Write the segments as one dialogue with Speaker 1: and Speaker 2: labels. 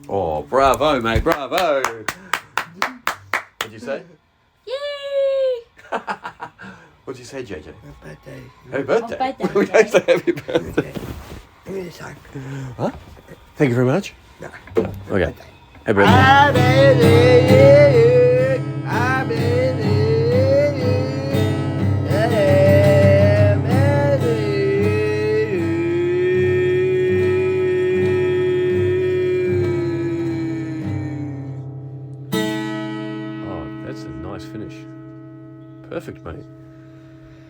Speaker 1: Oh, bravo, mate, bravo. What'd you say?
Speaker 2: Yay!
Speaker 1: What'd you say, JJ?
Speaker 3: Happy birthday.
Speaker 1: Happy birthday.
Speaker 2: Oh, birthday.
Speaker 1: We don't say happy birthday.
Speaker 3: Give me the song.
Speaker 1: Huh? Thank you very much.
Speaker 3: No.
Speaker 1: Okay. Happy birthday. Oh, that's a nice finish. Perfect, mate.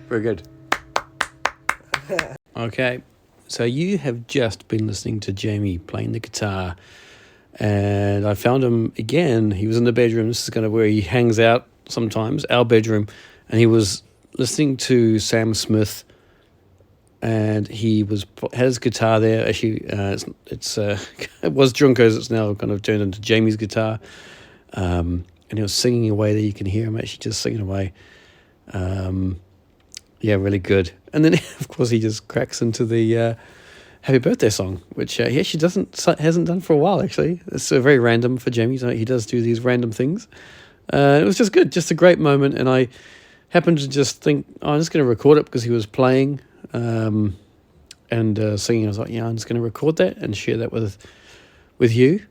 Speaker 1: Very good. Okay, so you have just been listening to Jamie playing the guitar, and I found him again. He was in the bedroom. This is kind of where he hangs out sometimes, our bedroom, and he was listening to Sam Smith, and he had his guitar there. Actually, it was Junko's. It's now kind of turned into Jamie's guitar, and he was singing away there. You can hear him actually just singing away. Yeah, really good. And then, of course, he just cracks into the Happy Birthday song, which he actually hasn't done for a while, actually. It's very random for Jamie. So he does do these random things. It was just good, just a great moment. And I happened to just think, I'm just going to record it because he was playing and singing. I was like, yeah, I'm just going to record that and share that with you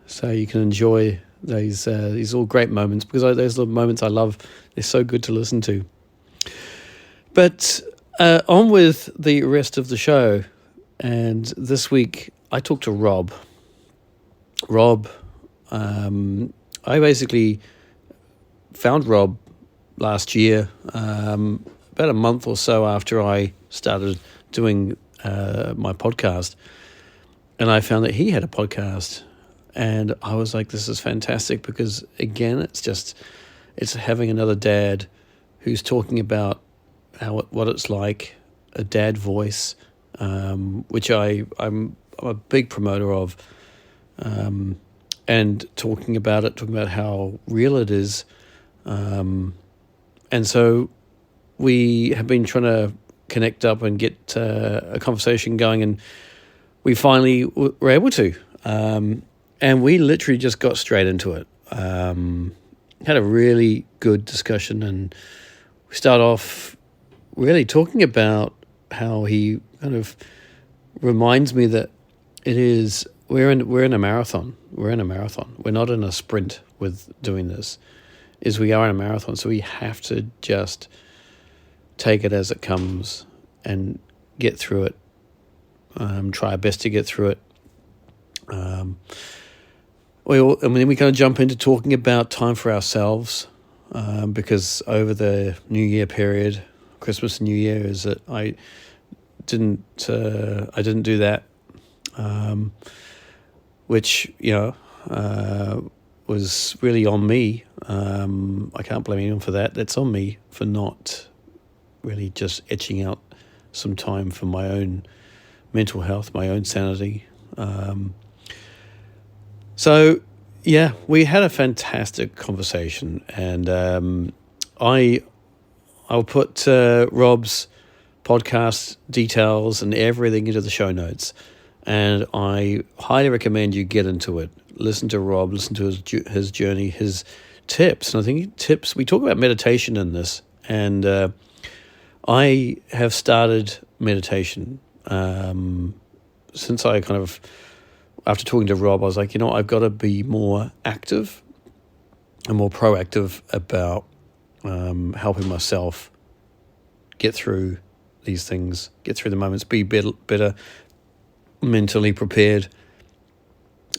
Speaker 1: so you can enjoy these all great moments, because those little moments I love. They're so good to listen to. But on with the rest of the show. And this week I talked to Rob. I basically found Rob last year, about a month or so after I started doing my podcast. And I found that he had a podcast. And I was like, this is fantastic, because, again, it's having another dad who's talking about what it's like, a dad voice, which I'm a big promoter of, and talking about how real it is. And so we have been trying to connect up and get a conversation going, and we finally were able to. And we literally just got straight into it. Had a really good discussion, and we start off really talking about how he kind of reminds me that we're in a marathon. We're in a marathon. We're not in a sprint with doing this. We are in a marathon, so we have to just take it as it comes and get through it. Try our best to get through it. And then we kind of jump into talking about time for ourselves, because over the New Year period, Christmas and New Year, is that I didn't do that, which was really on me. I can't blame anyone for that. That's on me for not really just etching out some time for my own mental health, my own sanity. So, yeah, we had a fantastic conversation, and I'll put Rob's podcast details and everything into the show notes, and I highly recommend you get into it. Listen to Rob, listen to his journey, his tips, and I think we talk about meditation in this, and I have started meditation since I kind of, after talking to Rob, I was like, I've got to be more active and more proactive about helping myself get through these things, get through the moments, be better mentally prepared.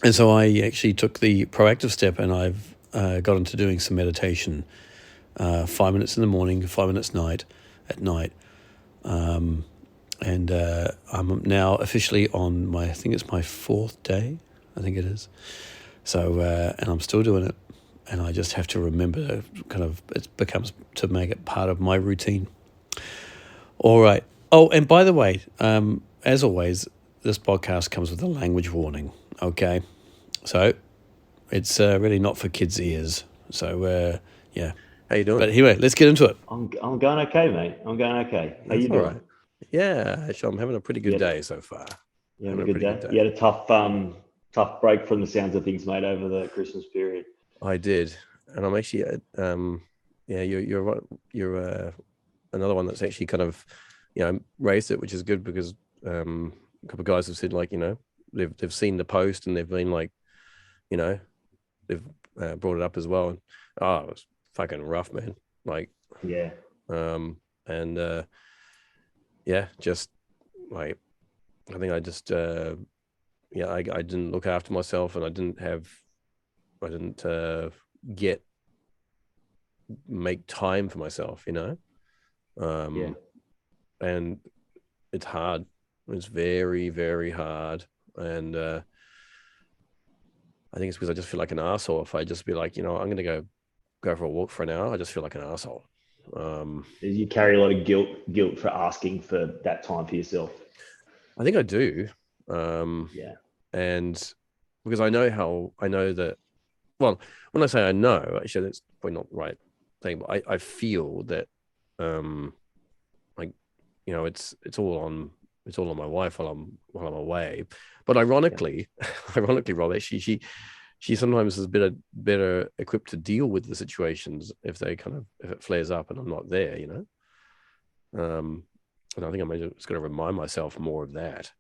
Speaker 1: And so I actually took the proactive step, and I've got into doing some meditation, 5 minutes in the morning, 5 minutes at night. And I'm now officially on I think it's my fourth day, I think it is. So, and I'm still doing it. And I just have to remember it becomes to make it part of my routine. All right. Oh, and by the way, as always, this podcast comes with a language warning, okay? So it's really not for kids' ears. So, yeah. How you doing? But anyway, let's get into it.
Speaker 4: I'm going okay, mate. I'm going okay. How you doing?
Speaker 1: All right. Yeah, actually, I'm having a pretty good day so far.
Speaker 4: You having a good day? You had a tough break from the sounds of things, mate, over the Christmas period.
Speaker 1: I did, and I'm actually, you're right. You're another one that's actually kind of, raised it, which is good because a couple of guys have said they've seen the post and they've been they've brought it up as well. And, it was fucking rough, man. Just like I think I just I didn't look after myself, and I didn't make time for myself, and it's hard. It's very, very hard, and I think it's because I just feel like an asshole if I just be like, I'm going to go for a walk for an hour. I just feel like an asshole.
Speaker 4: You carry a lot of guilt for asking for that time for yourself.
Speaker 1: I think I do. And because I know that, well, when I say I know, actually that's probably not the right thing, but I feel that, it's all on my wife while I'm away. But ironically, Rob, actually, she sometimes is better equipped to deal with the situations if it flares up and I'm not there, And I think I'm just going to remind myself more of that,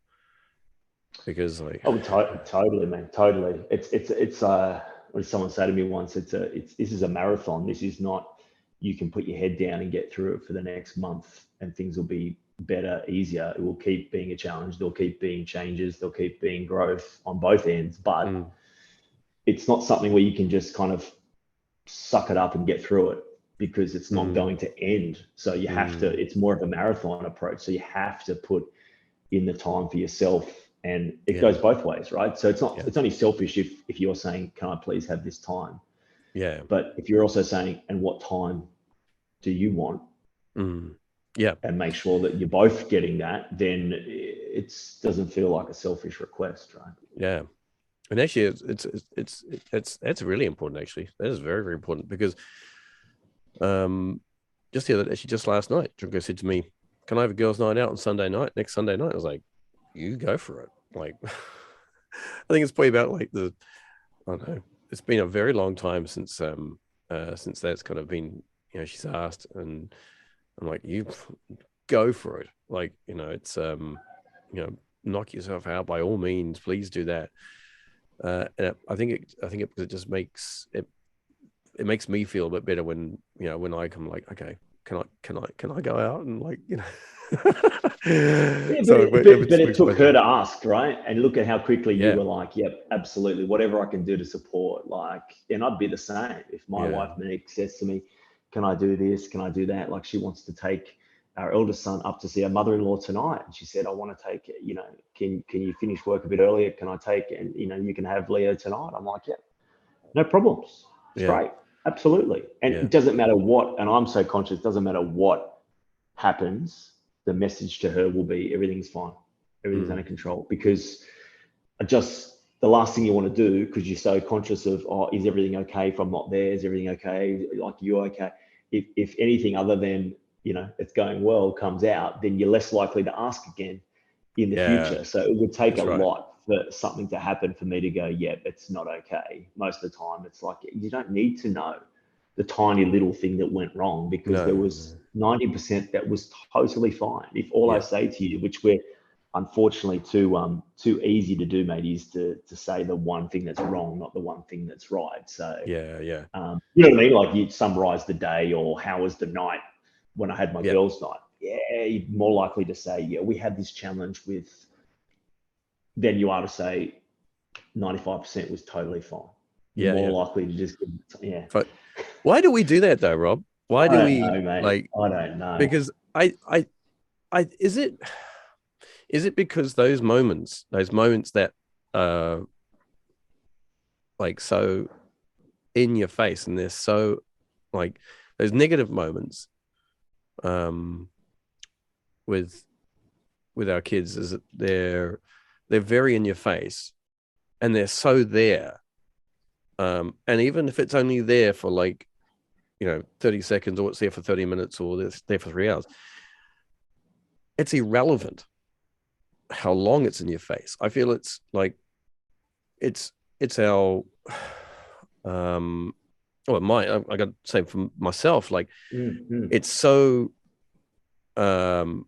Speaker 1: because
Speaker 4: totally, man, totally. It's what did someone say to me once? This is a marathon. This is not, you can put your head down and get through it for the next month and things will be better, easier. It will keep being a challenge. There'll keep being changes. There'll keep being growth on both ends, but it's not something where you can just kind of suck it up and get through it, because it's not going to end. So you have to, it's more of a marathon approach. So you have to put in the time for yourself, and it goes both ways, right? So it's only selfish if you're saying, can I please have this time?
Speaker 1: Yeah.
Speaker 4: But if you're also saying, and what time do you want?
Speaker 1: Yeah.
Speaker 4: And make sure that you're both getting that, then it doesn't feel like a selfish request, right?
Speaker 1: Yeah. And actually, it's really important. Actually, that is very, very important, because just last night, Junko said to me, "Can I have a girls' night out on next Sunday night?" I was like, "You go for it." Like, I think it's probably about I don't know. It's been a very long time since that's kind of been, she's asked, and I'm like, "You go for it." Like, it's knock yourself out by all means. Please do that. And I think it because it just makes it makes me feel a bit better when when I come, like, okay, can I go out and
Speaker 4: but it took her to ask, right? And look at how quickly you were like, yep, absolutely, whatever I can do to support. And I'd be the same if my wife Monique says to me, can I do this, can I do that? Like, she wants to take our eldest son up to see our mother-in-law tonight, and she said, I want to take, can you finish work a bit earlier, can I take, and you can have Leo tonight. I'm like, yeah, no problems, it's great, absolutely. And it doesn't matter what, and I'm so conscious, it doesn't matter what happens, the message to her will be, everything's fine, everything's under control. Because the last thing you want to do, because you're so conscious of, is everything okay if I'm not there, is everything okay, like, you're okay, if anything other than it's going well comes out, then you're less likely to ask again in the future. So it would take lot for something to happen for me to go, it's not okay. Most of the time it's like, you don't need to know the tiny little thing that went wrong, because there was 90% that was totally fine. If all I say to you, which we're unfortunately too easy to do, mate, is to say the one thing that's wrong, not the one thing that's right. So you know what I mean? Like, you summarize the day, or how was the night when I had my girls' night? You're more likely to say, we had this challenge with, than you are to say 95% was totally fine. you're more likely to just yeah.
Speaker 1: But why do we do that though, Rob? Why do we
Speaker 4: know, mate.
Speaker 1: like?
Speaker 4: I don't know.
Speaker 1: Because I is it because those moments that like so in your face, and they're so like those negative moments with our kids, is that they're very in your face and they're so there, and even if it's only there for like 30 seconds, or it's there for 30 minutes, or it's there for 3 hours, it's irrelevant how long it's in your face. I feel it's like it's our well, I got to say for myself, like it's so in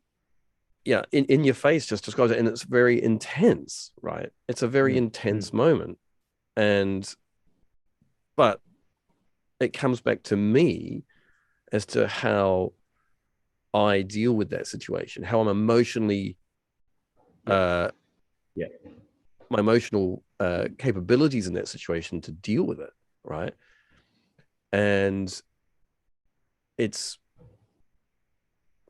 Speaker 1: your face just describes it, and it's very intense, right? It's a very intense moment, but it comes back to me as to how I deal with that situation, how I'm emotionally my emotional capabilities in that situation to deal with it, right? And it's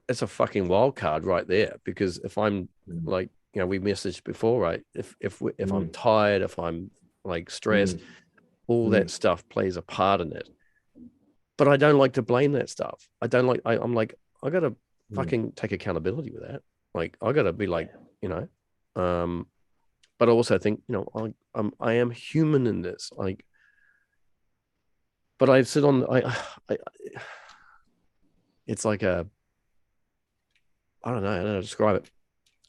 Speaker 1: a fucking wild card right there, because if I'm like, we messaged before, right? If I'm tired, if I'm like stressed, all that stuff plays a part in it. But I don't like to blame that stuff. I don't like. I'm like, I gotta fucking take accountability with that. Like, I gotta be like, but I also think, I am human in this. Like, but I sit on. It's like I don't know how to describe it.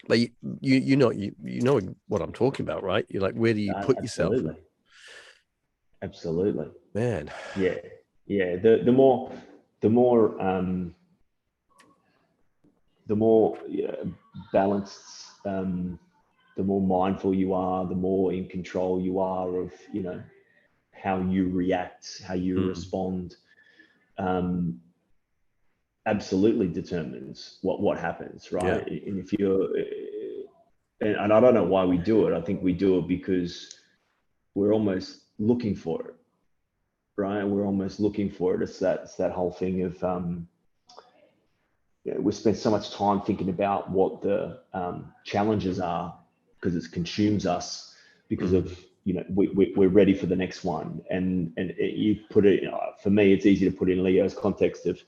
Speaker 1: But you know what I'm talking about, right? You're like, where do you put yourself?
Speaker 4: Absolutely,
Speaker 1: man.
Speaker 4: Yeah. The more balanced, the more mindful you are, the more in control you are of how you react, how you respond. Absolutely determines what happens, right? Yeah. And if you're, and I don't know why we do it. I think we do it because we're almost looking for it, right? We're almost looking for it. It's that whole thing of, we spend so much time thinking about what the challenges are, because it consumes us, because of, we're ready for the next one. And you put it, for me, it's easy to put in Leo's context of,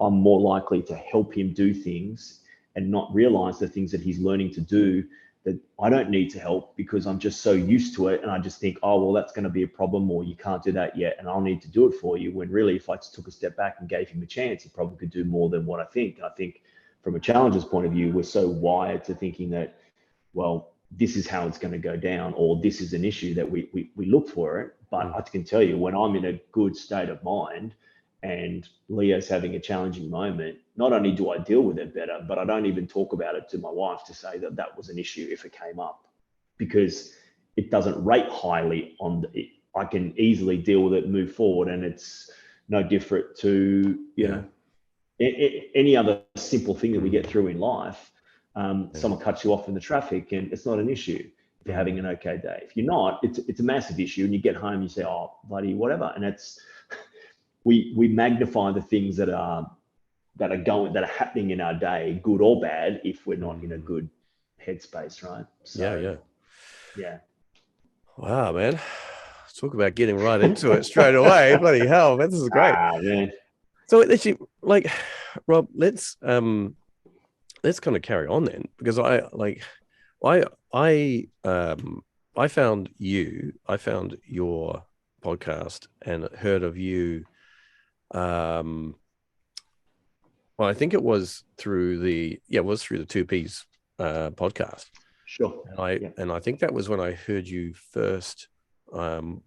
Speaker 4: I'm more likely to help him do things and not realize the things that he's learning to do that I don't need to help, because I'm just so used to it. And I just think, oh, well, that's going to be a problem, or you can't do that yet, and I'll need to do it for you. When really, if I just took a step back and gave him a chance, he probably could do more than what I think. And I think from a challenger's point of view, we're so wired to thinking that, well, this is how it's going to go down, or this is an issue that we look for it. But I can tell you, when I'm in a good state of mind and Leo's having a challenging moment, not only do I deal with it better, but I don't even talk about it to my wife to say that that was an issue if it came up, because it doesn't rate highly on it. I can easily deal with it, move forward, and it's no different to, any other simple thing that we get through in life. Someone cuts you off in the traffic and it's not an issue if you're having an okay day. If you're not, it's a massive issue, and you get home, you say, oh, bloody whatever. And it's, we magnify the things that are happening in our day, good or bad, if we're not in a good headspace, right? So, yeah.
Speaker 1: Wow, man. Talk about getting right into it straight away. Bloody hell, man, this is great.
Speaker 4: Man.
Speaker 1: So actually, like, Rob, let's kind of carry on then, because I found your podcast and heard of you. Well, I think it was through the 2Ps podcast.
Speaker 4: Sure.
Speaker 1: And I think that was when I heard you first, when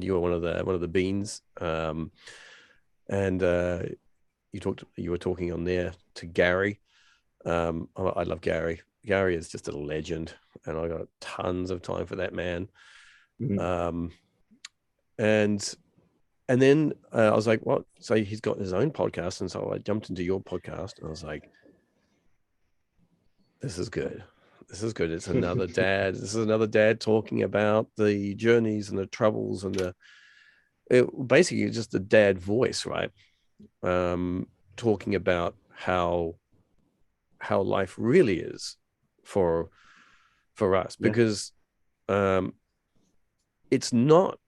Speaker 1: you were one of the beans, and you were talking on there to Gary. I love Gary. Gary is just a legend, and I got tons of time for that man. And then I was like, what? So he's got his own podcast. And so I jumped into your podcast, and I was like, this is good. This is good. It's another dad. This is another dad talking about the journeys and the troubles and basically just a dad voice, right? Talking about how life really is for us, because it's not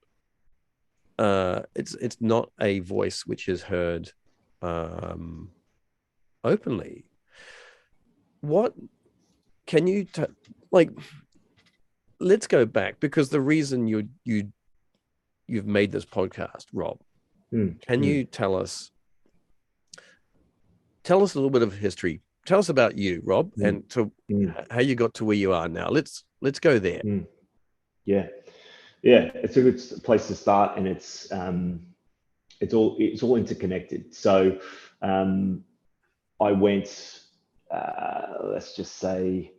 Speaker 1: it's not a voice which is heard openly. What can you like? Let's go back, because the reason you've made this podcast, Rob. Can you tell us a little bit of history? Tell us about you, Rob, and how you got to where you are now. Let's go there.
Speaker 4: Yeah, it's a good place to start, and it's all interconnected. So I went, let's just say,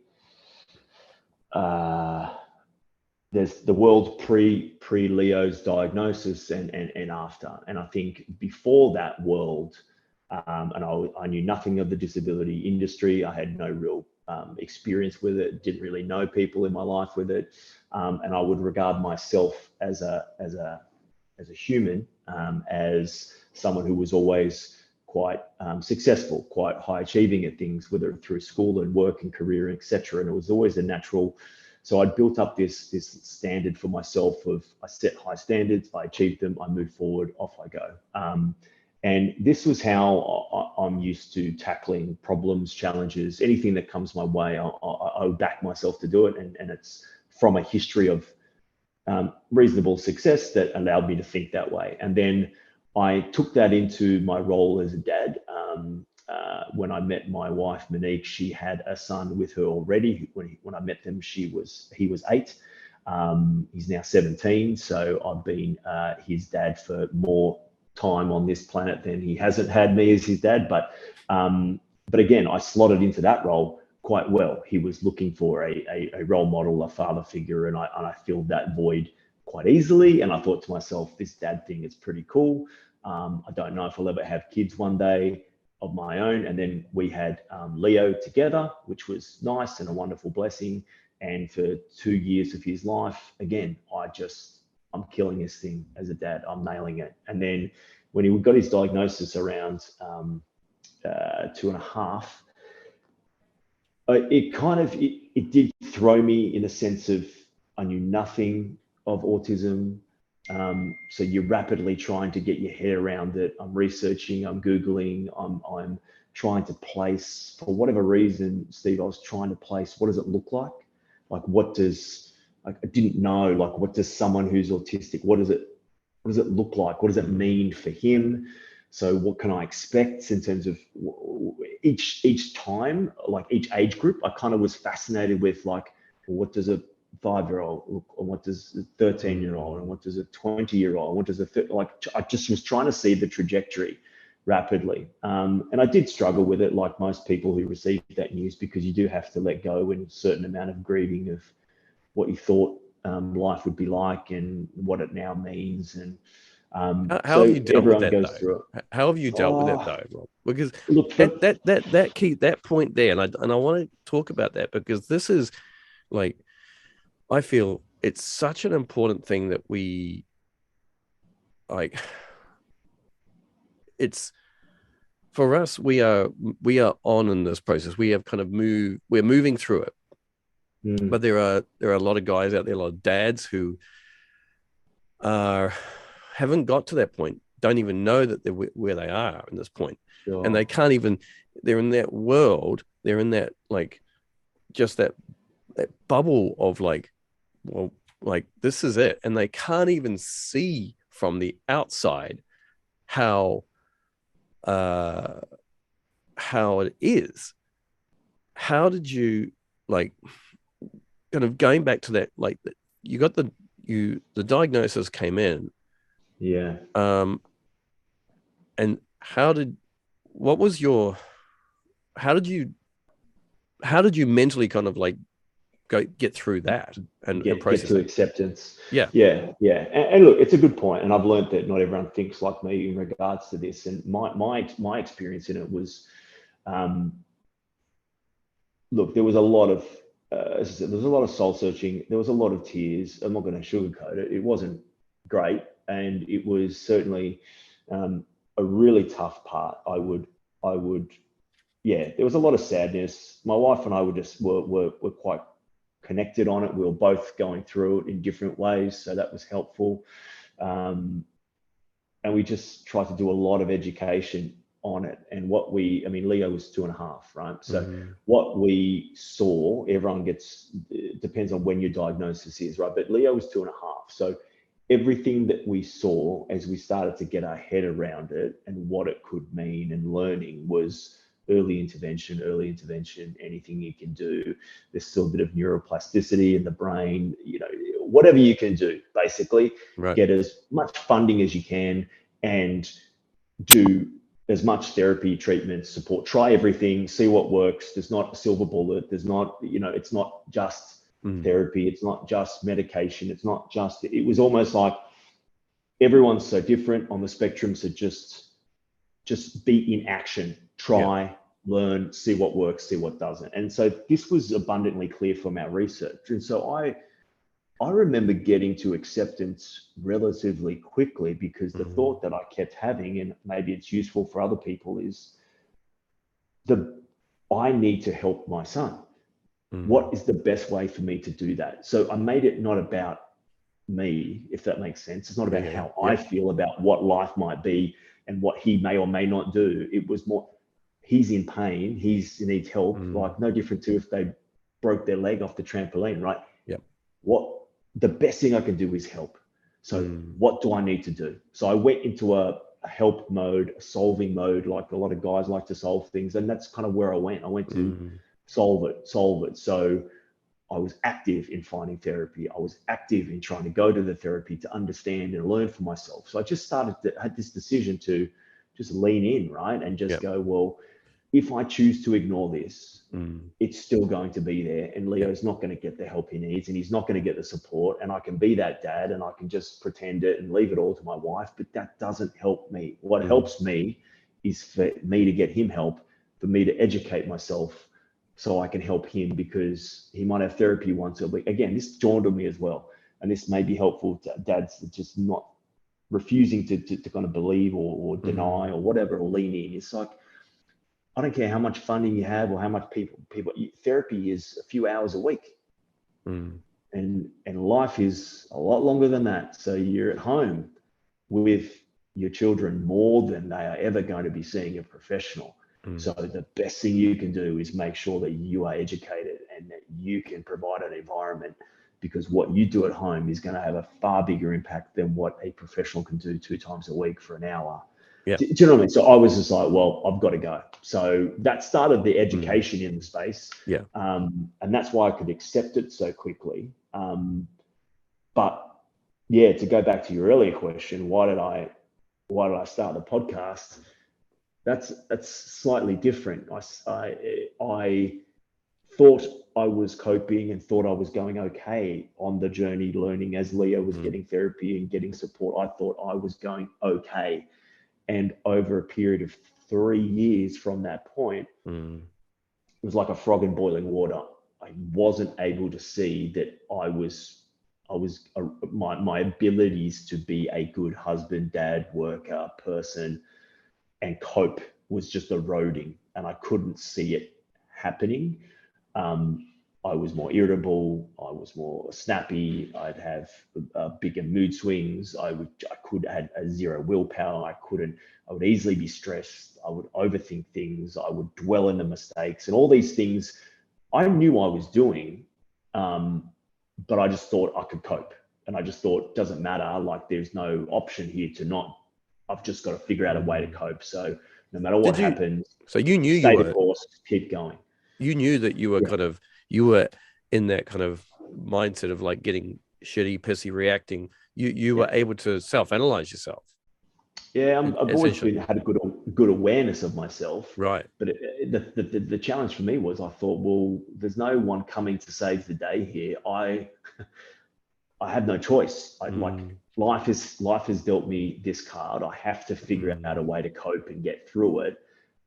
Speaker 4: there's the world pre Leo's diagnosis and after. And I think before that world, and I knew nothing of the disability industry. I had no real experience with it. Didn't really know people in my life with it, and I would regard myself as a human, as someone who was always quite successful, quite high achieving at things, whether through school and work and career, etc. And it was always a natural. So I built up this standard for myself of, I set high standards, I achieved them, I move forward, off I go. And this was how I'm used to tackling problems, challenges, anything that comes my way. I would back myself to do it. And it's from a history of reasonable success that allowed me to think that way. And then I took that into my role as a dad. When I met my wife, Monique, she had a son with her already. When I met them, he was 8. He's now 17. So I've been his dad for more time on this planet than he hasn't had me as his dad. But again, I slotted into that role quite well. He was looking for a role model, a father figure, and I filled that void quite easily. And I thought to myself, this dad thing is pretty cool. I don't know if I'll ever have kids one day of my own. And then we had Leo together, which was nice and a wonderful blessing. And for 2 years of his life, again, I'm killing this thing as a dad. I'm nailing it. And then when he got his diagnosis around 2.5, it did throw me in a sense of, I knew nothing of autism. So you're rapidly trying to get your head around it. I'm researching, I'm Googling, I'm trying to place, for whatever reason, Steve, I was trying to place, what does it look like? Like, I didn't know, like, what does someone who's autistic, what does it look like? What does it mean for him? So what can I expect in terms of each time, like each age group? I kind of was fascinated with, like, well, what does a 5-year-old look, or what does a 13-year-old, and what does a 20-year-old, what does I just was trying to see the trajectory rapidly. And I did struggle with it, like most people who receive that news, because you do have to let go in a certain amount of grieving of what you thought life would be like and what it now means. And
Speaker 1: how have you dealt with that,
Speaker 4: goes
Speaker 1: though?
Speaker 4: through it.
Speaker 1: How have you dealt with it, though, Rob? Because
Speaker 4: look,
Speaker 1: that point there, and I want to talk about that, because this is, like, I feel it's such an important thing that we, like, it's, for us, we are on in this process. We have kind of we're moving through it. But there are a lot of guys out there, a lot of dads who haven't got to that point, don't even know that they're where they are in this point. Sure. And they can't even, they're in that world, they're in that, like, just that bubble of, like, well, like, this is it, and they can't even see from the outside how it is. How did you, like, kind of going back to that, like, you got the diagnosis came in, and how did you mentally kind of, like, get through that and process
Speaker 4: get to acceptance?
Speaker 1: Yeah.
Speaker 4: And look, it's a good point, and I've learned that not everyone thinks like me in regards to this. And my experience in it was, look, there was a lot of as I said, there was a lot of soul searching. There was a lot of tears. I'm not going to sugarcoat it. It wasn't great. And it was certainly a really tough part. I would, yeah, there was a lot of sadness. My wife and I were quite connected on it. We were both going through it in different ways, so that was helpful. And we just tried to do a lot of education on it. And Leo was 2.5, right? So what we saw, depends on when your diagnosis is, right? But Leo was 2.5. So everything that we saw as we started to get our head around it and what it could mean and learning was early intervention, anything you can do. There's still a bit of neuroplasticity in the brain, whatever you can do, basically.
Speaker 1: Right.
Speaker 4: Get as much funding as you can and do as much therapy, treatment, support. Try everything, see what works. There's not a silver bullet. There's not, it's not just therapy. It's not just medication. It's not just, it was almost like everyone's so different on the spectrum. So just be in action, try, learn, see what works, see what doesn't. And so this was abundantly clear from our research. And so I remember getting to acceptance relatively quickly, because the thought that I kept having, and maybe it's useful for other people, is I need to help my son. What is the best way for me to do that? So I made it not about me, if that makes sense. It's not about how I feel about what life might be and what he may or may not do. It was more, he's in pain, he needs help, like no different to if they broke their leg off the trampoline, right? The best thing I can do is help. So what do I need to do? So I went into a help mode, a solving mode, like a lot of guys like to solve things. And that's kind of where I went. I went to solve it. So I was active in finding therapy. I was active in trying to go to the therapy to understand and learn for myself. So I just had this decision to just lean in, right? And just go, well, if I choose to ignore this, it's still going to be there, and Leo's not going to get the help he needs, and he's not going to get the support, and I can be that dad and I can just pretend it and leave it all to my wife, but that doesn't help me. What helps me is for me to get him help, for me to educate myself so I can help him, because he might have therapy once a week. Again, this dawned on me as well, and this may be helpful to dads that just not refusing to kind of believe or deny or whatever, or lean in. It's like, I don't care how much funding you have or how much people therapy is a few hours a week. And life is a lot longer than that. So you're at home with your children more than they are ever going to be seeing a professional. So the best thing you can do is make sure that you are educated and that you can provide an environment, because what you do at home is going to have a far bigger impact than what a professional can do 2 times a week for an hour. Do you know what I mean? So I was just like, well, I've got to go. So that started the education in the space. And that's why I could accept it so quickly. But yeah, to go back to your earlier question, why did I start the podcast? That's slightly different. I thought I was coping and thought I was going okay on the journey, learning as Leo was getting therapy and getting support. I thought I was going okay. And over a period of 3 years from that point, it was like a frog in boiling water. I wasn't able to see that my abilities to be a good husband, dad, worker, person, and cope was just eroding, and I couldn't see it happening. I was more irritable. I was more snappy. I'd have bigger mood swings. I had a zero willpower. I would easily be stressed. I would overthink things. I would dwell in the mistakes, and all these things I knew I was doing, but I just thought I could cope. And I just thought, doesn't matter. Like, there's no option here to not. I've just got to figure out a way to cope. So no matter what happens,
Speaker 1: so you knew
Speaker 4: stay the course, keep going.
Speaker 1: You knew that you were you were in that kind of mindset of like getting shitty, pissy, reacting. You were able to self-analyze yourself.
Speaker 4: Yeah, I've always had a good awareness of myself.
Speaker 1: Right.
Speaker 4: But the challenge for me was, I thought, well, there's no one coming to save the day here. I have no choice. Life has dealt me this card. I have to figure out a way to cope and get through it.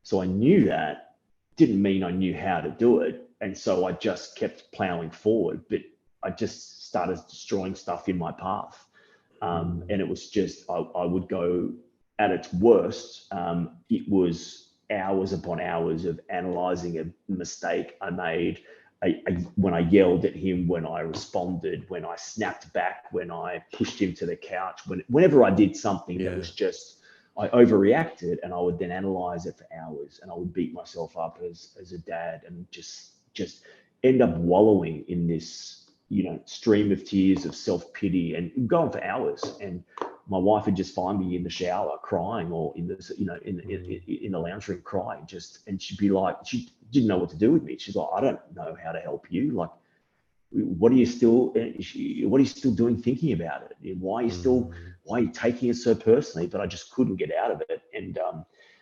Speaker 4: So I knew that. Didn't mean I knew how to do it. And so I just kept plowing forward, but I just started destroying stuff in my path. And it was just, I would go at its worst. It was hours upon hours of analyzing a mistake I made, when I yelled at him, when I responded, when I snapped back, when I pushed him to the couch, whenever I did something that was just, I overreacted, and I would then analyze it for hours, and I would beat myself up as a dad, and just end up wallowing in this, stream of tears of self-pity, and go on for hours. And my wife would just find me in the shower crying, or in the lounge room crying, and she'd be like, she didn't know what to do with me. She's like, I don't know how to help you. Like, what are you still doing thinking about it? Why are you taking it so personally? But I just couldn't get out of it. And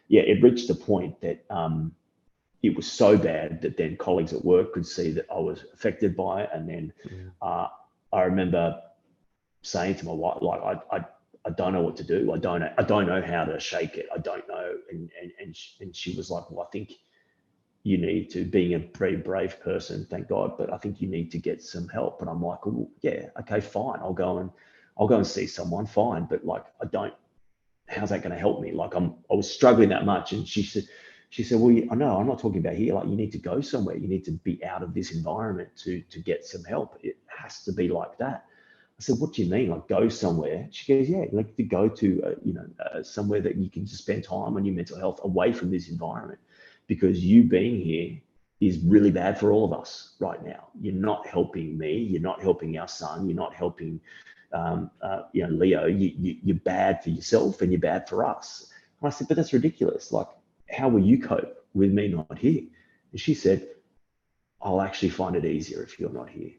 Speaker 4: it reached a point that it was so bad that then colleagues at work could see that I was affected by it. And then I remember saying to my wife, like, I don't know what to do. I don't know how to shake it. I don't know. And she was like, well, I think you need to, being a very brave person, thank God, but I think you need to get some help. And I'm like, well, yeah, okay, fine. I'll go and see someone, fine. But like, how's that going to help me? Like, I was struggling that much. And she said, well, I know, I'm not talking about here. Like, you need to go somewhere. You need to be out of this environment to get some help. It has to be like that. I said, what do you mean? Like, go somewhere? She goes, yeah, like to go to, somewhere that you can just spend time on your mental health away from this environment, because you being here is really bad for all of us right now. You're not helping me. You're not helping our son. You're not helping, Leo. You're bad for yourself, and you're bad for us. And I said, but that's ridiculous. Like, how will you cope with me not here? And she said, I'll actually find it easier if you're not here.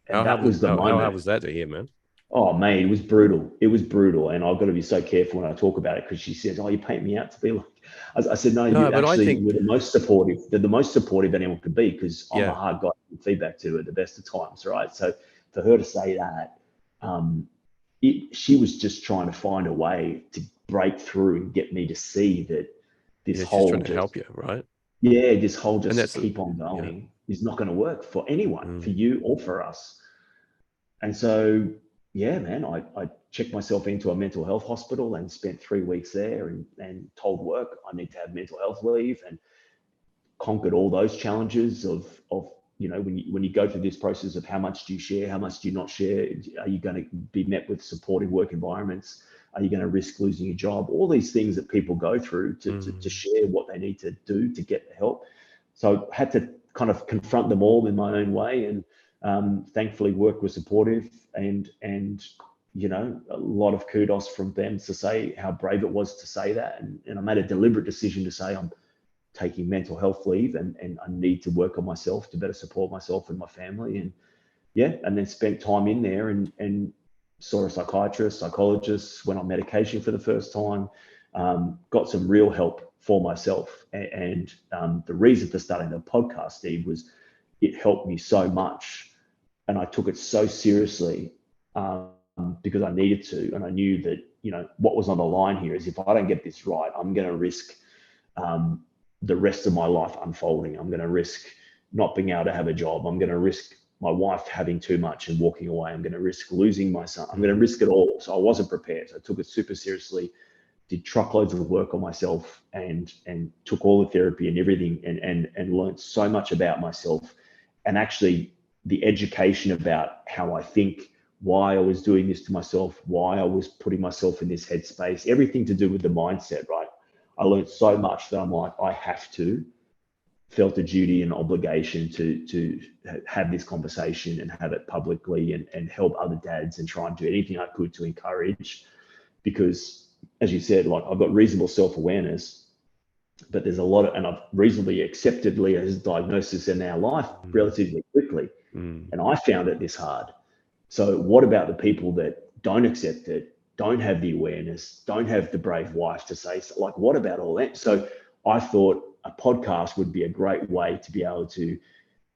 Speaker 4: And that was the moment.
Speaker 5: How hard was that to hear, man?
Speaker 4: Oh, man, it was brutal. It was brutal. And I've got to be so careful when I talk about it, because she says, oh, you paint me out to be like, I said, no, you actually were the most supportive. They're the most supportive anyone could be, because I'm a hard guy to give feedback to at the best of times, right? So for her to say that, she was just trying to find a way to break through and get me to see that this whole,
Speaker 5: she's trying to help you, right?
Speaker 4: Yeah, this whole just keep on going is not going to work for anyone, for you or for us. And so, yeah, man, I checked myself into a mental health hospital and spent 3 weeks there, and told work I need to have mental health leave, and conquered all those challenges of when you go through this process of how much do you share, how much do you not share, are you going to be met with supportive work environments, are you going to risk losing your job, all these things that people go through to share what they need to do to get the help. So I had to kind of confront them all in my own way, and thankfully work was supportive, and a lot of kudos from them to say how brave it was to say that, and I made a deliberate decision to say I'm taking mental health leave, and I need to work on myself to better support myself and my family, and then spent time in there, and saw a psychiatrist, psychologist, went on medication for the first time, got some real help for myself. And the reason for starting the podcast, Steve, was it helped me so much, and I took it so seriously, because I needed to, and I knew that what was on the line here is, if I don't get this right, I'm going to risk the rest of my life unfolding. I'm going to risk not being able to have a job. I'm going to risk my wife having too much and walking away. I'm going to risk losing my son. I'm going to risk it all. So I wasn't prepared. So I took it super seriously, did truckloads of work on myself, and took all the therapy and everything, and learned so much about myself, and actually the education about how I think, why I was doing this to myself, why I was putting myself in this headspace, everything to do with the mindset, right? I learned so much that I'm like, I have to, felt a duty and obligation to have this conversation and have it publicly, and help other dads, and try and do anything I could to encourage, because as you said, like, I've got reasonable self-awareness, but there's a lot of, and I've reasonably accepted Leo's diagnosis in our life relatively quickly. And I found it this hard. So what about the people that don't accept it, don't have the awareness, don't have the brave wife to say, like, what about all that? So I thought a podcast would be a great way to be able to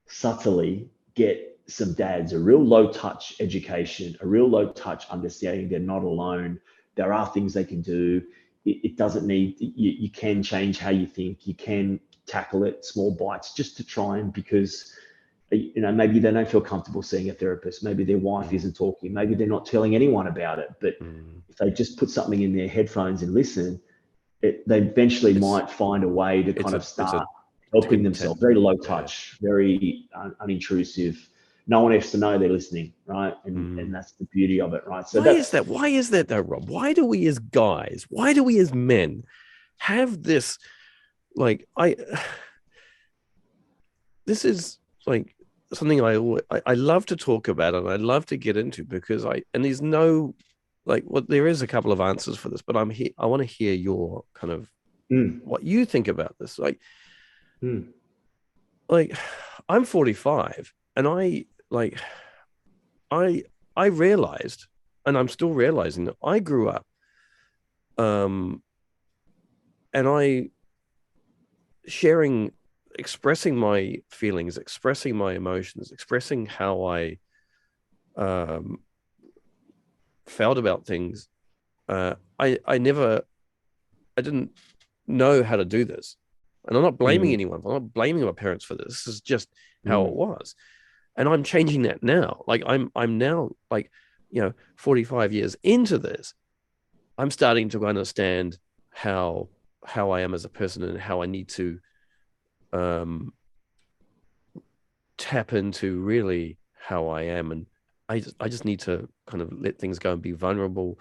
Speaker 4: subtly get some dads a real low touch education, a real low touch understanding they're not alone. There are things they can do. It doesn't need, you can change how you think. You can tackle it, small bites, just to try, and because maybe they don't feel comfortable seeing a therapist. Maybe their wife isn't talking. Maybe they're not telling anyone about it. But if they just put something in their headphones and listen, they eventually might find a way to kind of start helping themselves. Very low touch, very unintrusive. No one has to know they're listening, right? And that's the beauty of it, right? So
Speaker 5: why is that? Why is that though, Rob? Why do we as guys, why do we as men have this, like, this is like something I love to talk about and I love to get into because there's no, like, well, there is a couple of answers for this, but I want to hear your kind of what you think about this. Like I'm 45 and I realized, and I'm still realizing, that I grew up and expressing my feelings, expressing my emotions, expressing how I felt about things. I didn't know how to do this. And I'm not blaming anyone. I'm not blaming my parents for this. This is just how it was. And I'm changing that now. Like I'm now, like, 45 years into this, I'm starting to understand how I am as a person and how I need to tap into really how I am. And I just need to kind of let things go and be vulnerable,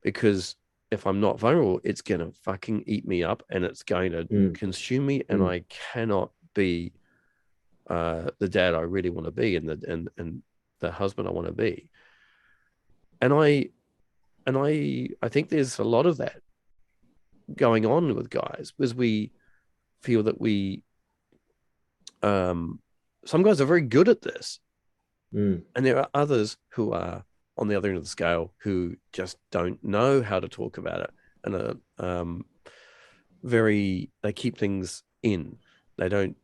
Speaker 5: because if I'm not vulnerable, it's going to fucking eat me up and it's going to consume me. And I cannot be the dad I really want to be and the husband I want to be. And I think there's a lot of that going on with guys, because we feel that some guys are very good at this, and there are others who are on the other end of the scale who just don't know how to talk about it, and they keep things in. They don't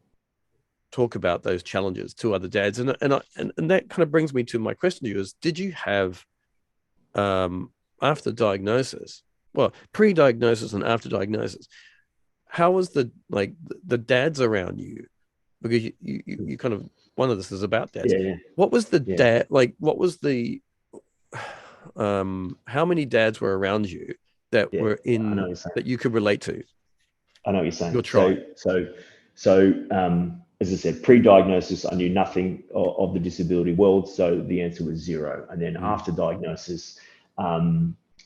Speaker 5: talk about those challenges to other dads, and that kind of brings me to my question to you: is did you have after diagnosis, well, pre-diagnosis and after diagnosis, how was the dads around you? Because you kind of, one of this is about dads.
Speaker 4: Yeah.
Speaker 5: What was the dad like? What was the how many dads were around you that were in that you could relate to?
Speaker 4: I know what you're saying.
Speaker 5: Your tribe.
Speaker 4: So as I said, pre-diagnosis, I knew nothing of the disability world, so the answer was 0. And then after diagnosis,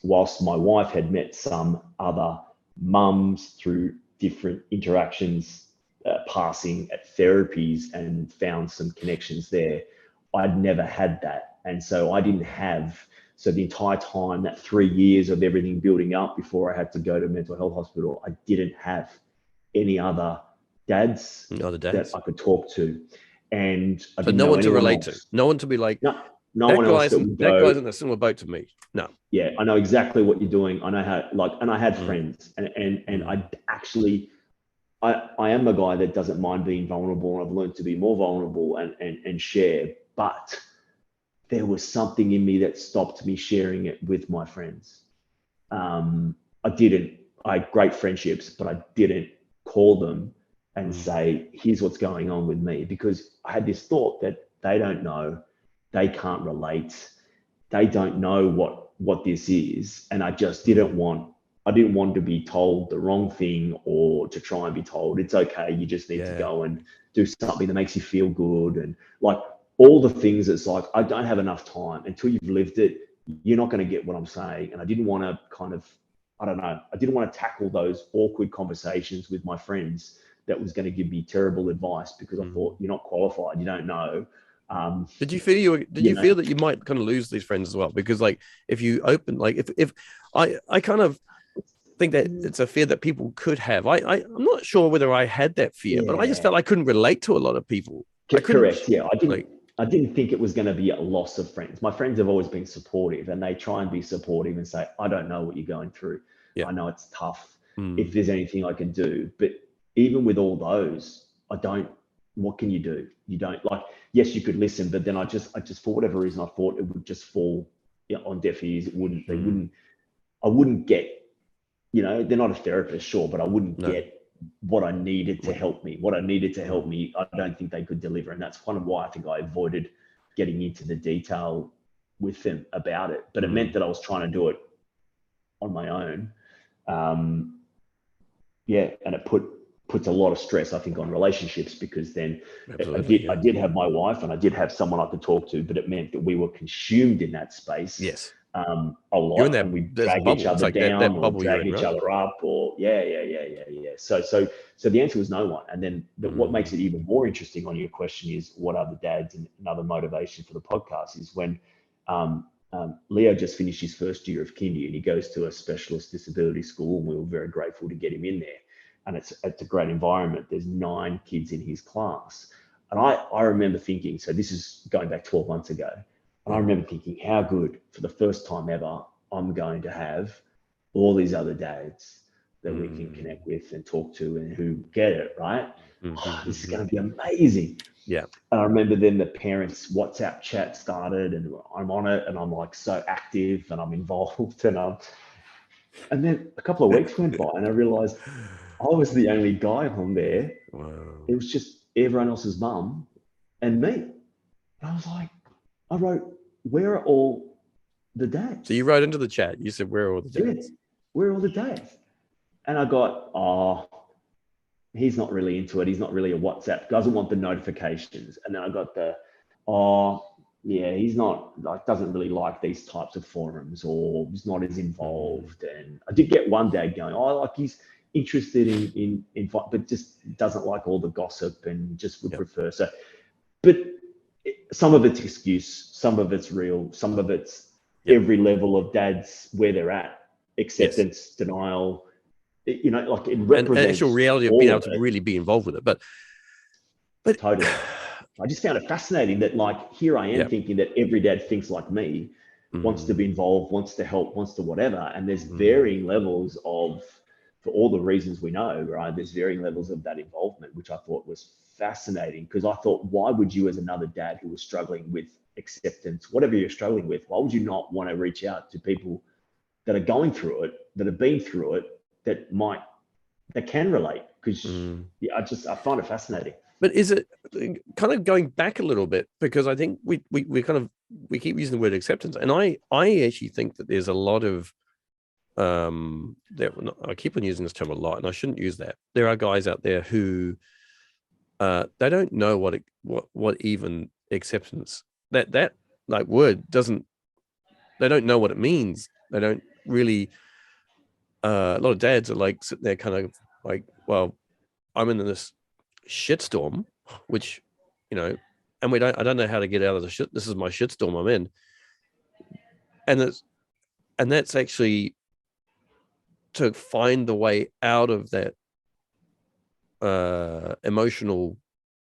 Speaker 4: whilst my wife had met some other mums through different interactions, passing at therapies, and found some connections there, I'd never had that. And so I didn't have, so the entire time, that 3 years of everything building up before I had to go to mental health hospital, I didn't have any other dads that I could talk to. And I didn't
Speaker 5: no
Speaker 4: know
Speaker 5: one to relate
Speaker 4: else.
Speaker 5: to. No one to be like,
Speaker 4: no one else
Speaker 5: that guy's in a similar boat to me. No.
Speaker 4: Yeah, I know exactly what you're doing. I know how, and I had friends, and I actually, I am a guy that doesn't mind being vulnerable, and I've learned to be more vulnerable and share. But there was something in me that stopped me sharing it with my friends. I had great friendships, but I didn't call them and say, here's what's going on with me, because I had this thought that they don't know, they can't relate, they don't know what this is. And I just didn't want to be told the wrong thing, or to try and be told it's okay, you just need to go and do something that makes you feel good. And like all the things, it's like, I don't have enough time. Until you've lived it, you're not going to get what I'm saying. And I didn't want to I didn't want to tackle those awkward conversations with my friends that was going to give me terrible advice, because I thought, you're not qualified, you don't know.
Speaker 5: Did you feel feel that you might kind of lose these friends as well? Because like, if you open, like if I kind of think that it's a fear that people could have. I'm not sure whether I had that fear, but I just felt I couldn't relate to a lot of people.
Speaker 4: Correct. Yeah. I didn't think it was going to be a loss of friends. My friends have always been supportive, and they try and be supportive and say, I don't know what you're going through. I know it's tough. If there's anything I can do. But even with all those, what can you do? You don't, like, yes, you could listen, but then I just for whatever reason, I thought it would just fall on deaf ears. I wouldn't get, they're not a therapist, sure, but I wouldn't get what I needed to help me. What I needed to help me, I don't think they could deliver. And that's kind of why I think I avoided getting into the detail with them about it. But it meant that I was trying to do it on my own. And it puts a lot of stress, I think, on relationships, because then I did have my wife and I did have someone I could talk to, but it meant that we were consumed in that space.
Speaker 5: Yes.
Speaker 4: A lot, and we drag each other down or drag each other up, or So the answer was no one. And then what makes it even more interesting on your question is, what are the dads? And another motivation for the podcast is when Leo just finished his first year of kindy, and he goes to a specialist disability school, and we were very grateful to get him in there. And it's a great environment. There's 9 kids in his class, and I remember thinking, so this is going back 12 months ago. And I remember thinking, how good, for the first time ever, I'm going to have all these other dads that we can connect with and talk to and who get it, right? This is going to be amazing.
Speaker 5: Yeah.
Speaker 4: And I remember then the parents' WhatsApp chat started, and I'm on it, and I'm like so active and I'm involved. And then a couple of weeks went by and I realized I was the only guy on there.
Speaker 5: Wow.
Speaker 4: It was just everyone else's mum and me. And I was like, I wrote, where are all the dads?
Speaker 5: So you wrote into the chat, you said, where are all the dads?
Speaker 4: Yeah, where are all the dads? And I got, he's not really into it. He's not really a WhatsApp, doesn't want the notifications. And then I got he's not, like, doesn't really like these types of forums, or he's not as involved. And I did get one dad going, like, he's interested in but just doesn't like all the gossip and just would prefer. So, but some of it's excuse, some of it's real, some of it's every level of dads where they're at, acceptance, denial, like it represents
Speaker 5: and actual reality of being able to really be involved with it. But
Speaker 4: totally. I just found it fascinating that, like, here I am thinking that every dad thinks like me, wants to be involved, wants to help, wants to whatever. And there's varying levels of, for all the reasons we know, right? There's varying levels of that involvement, which I thought was fascinating, because I thought, why would you, as another dad who was struggling with acceptance, whatever you're struggling with, why would you not want to reach out to people that are going through it, that have been through it, that can relate? Because I find it fascinating.
Speaker 5: But is it kind of going back a little bit, because I think we keep using the word acceptance, and I actually think that there's a lot of I keep on using this term a lot, and I shouldn't use that. There are guys out there who they don't know what even acceptance, that like word doesn't, they don't know what it means. They don't really. A lot of dads are like sitting there kind of like, well, I'm in this shitstorm, which, and I don't know how to get out of the shit. This is my shitstorm I'm in. And that's actually to find the way out of that emotional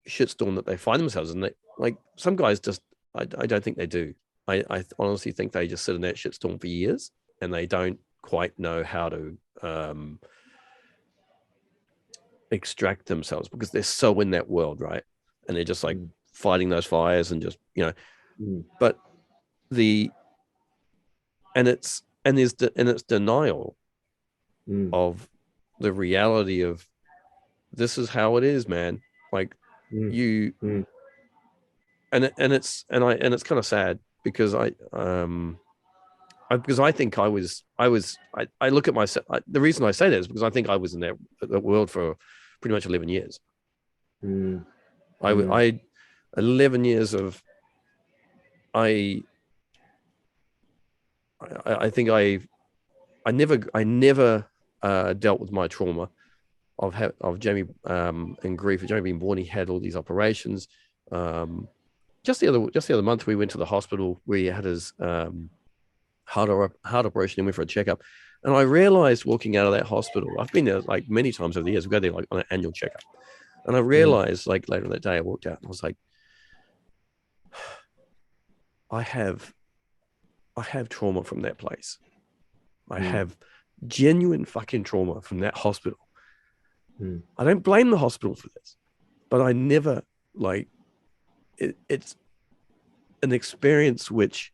Speaker 5: shitstorm that they find themselves in. Like, some guys just, I don't think they do. I honestly think they just sit in that shitstorm for years, and they don't quite know how to extract themselves, because they're so in that world, right? And they're just like fighting those fires and just, but it's denial of the reality of, this is how it is, man. Like you, and it's kind of sad, because because I think I look at myself. The reason I say that is because I think I was in that world for pretty much 11 years. I 11 years of, I think I never dealt with my trauma of Jamie and grief. Jamie being born, he had all these operations. Just the other month, we went to the hospital where he had his heart operation, and went for a checkup. And I realized, walking out of that hospital, I've been there like many times over the years. We go there like on an annual checkup. And I realized, like, later that day, I walked out and I was like, I have trauma from that place. I have genuine fucking trauma from that hospital. I don't blame the hospital for this, but I never, like, it's an experience which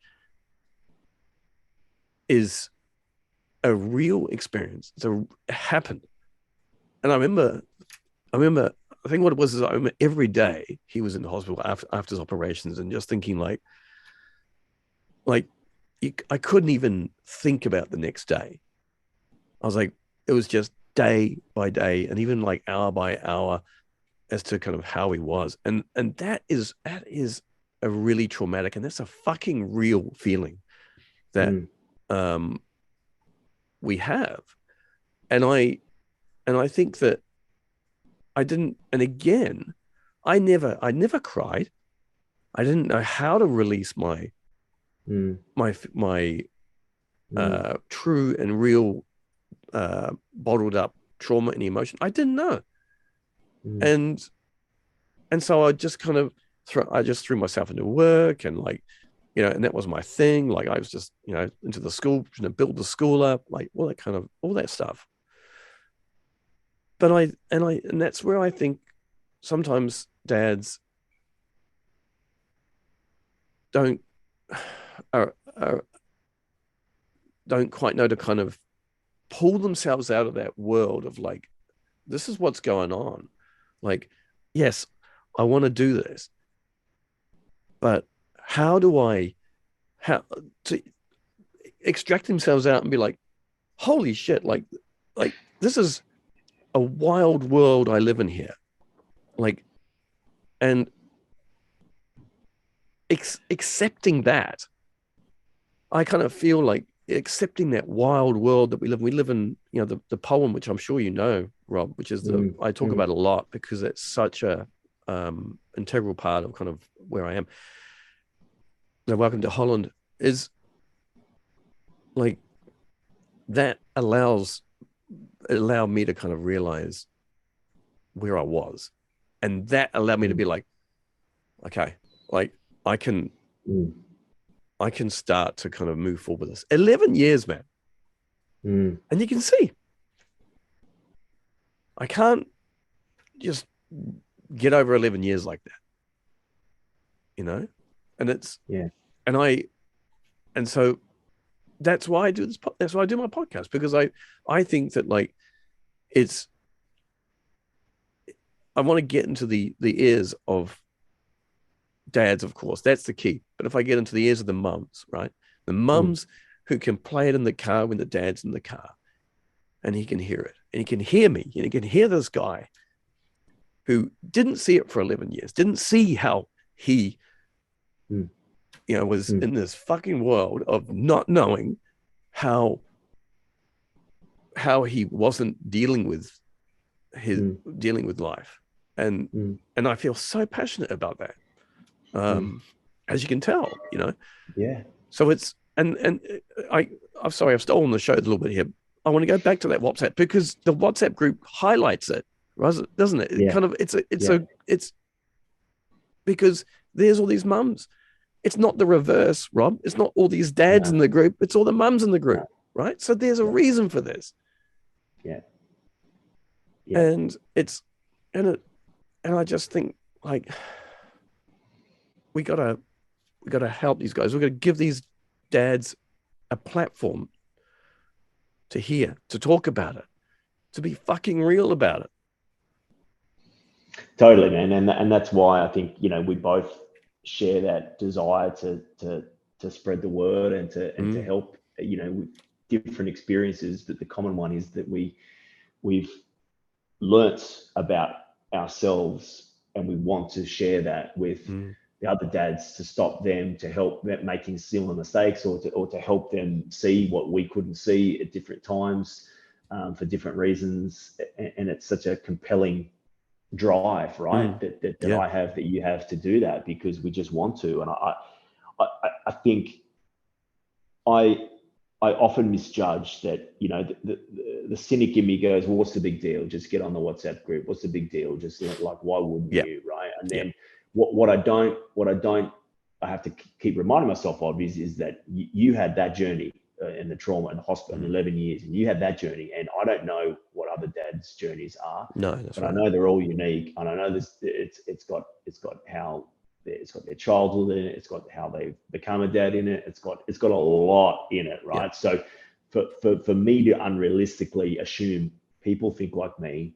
Speaker 5: is a real experience. It happened. And I remember I remember, I think what it was is I remember every day he was in the hospital after his operations, and just thinking like I couldn't even think about the next day. I was like, it was just day by day, and even like hour by hour, as to kind of how he was, and that is a really traumatic, and that's a fucking real feeling that we have, and I think that I didn't, and again, I never cried. I didn't know how to release my true and real bottled up trauma and emotion. I didn't know, and so I just kind of threw myself into work, and like, and that was my thing. Like I was just, into the school, build the school up, like all that stuff. But and that's where I think sometimes dads don't don't quite know to kind of pull themselves out of that world of like, this is what's going on. Like, yes, I want to do this, but how to extract themselves out and be like, holy shit, like this is a wild world I live in here. Like, and accepting that, I kind of feel like accepting that wild world that we live in, the poem, which I'm sure you know, Rob, which is I talk about a lot because it's such a integral part of kind of where I am. The Welcome to Holland is like, that allowed me to kind of realize where I was, and that allowed me to be like, okay, like I can start to kind of move forward with this. 11 years, man. And you can see, I can't just get over 11 years like that, and it's, and so that's why I do this. That's why I do my podcast, because I think that like I want to get into the ears of dads, of course, that's the key. But if I get into the ears of the mums, right? The mums who can play it in the car when the dad's in the car, and he can hear it, and he can hear me, and he can hear this guy who didn't see it for 11 years, didn't see how he, was in this fucking world of not knowing how he wasn't dealing with life. And I feel so passionate about that. As you can tell, So it's, and I'm sorry, I've stolen the show a little bit here. I want to go back to that WhatsApp, because the WhatsApp group highlights it, doesn't it? It kind of, it's because there's all these mums. It's not the reverse, Rob. It's not all these dads in the group. It's all the mums in the group, right? So there's a reason for this. And it's, and I just think, like, we gotta help these guys. We're gonna give these dads a platform to hear, to talk about it, to be fucking real about it.
Speaker 4: Totally, man. And that's why I think, we both share that desire to spread the word and to help, with different experiences. But the common one is that we've learnt about ourselves, and we want to share that with the other dads, to stop them, to help them making similar mistakes, or to help them see what we couldn't see at different times, for different reasons. And it's such a compelling drive, right? That I have, that you have, to do that, because we just want to. And I think I often misjudge that, the cynic in me goes, well, what's the big deal? Just get on the WhatsApp group. What's the big deal? Just like, why wouldn't you, right? And then what I have to keep reminding myself of is that you had that journey in the trauma and the hospital in 11 years, and you had that journey. And I don't know what other dads' journeys are, but right. I know they're all unique, and I know this. It's got their childhood in it. It's got how they've become a dad in it. It's got a lot in it, right? Yeah. So for me to unrealistically assume people think like me,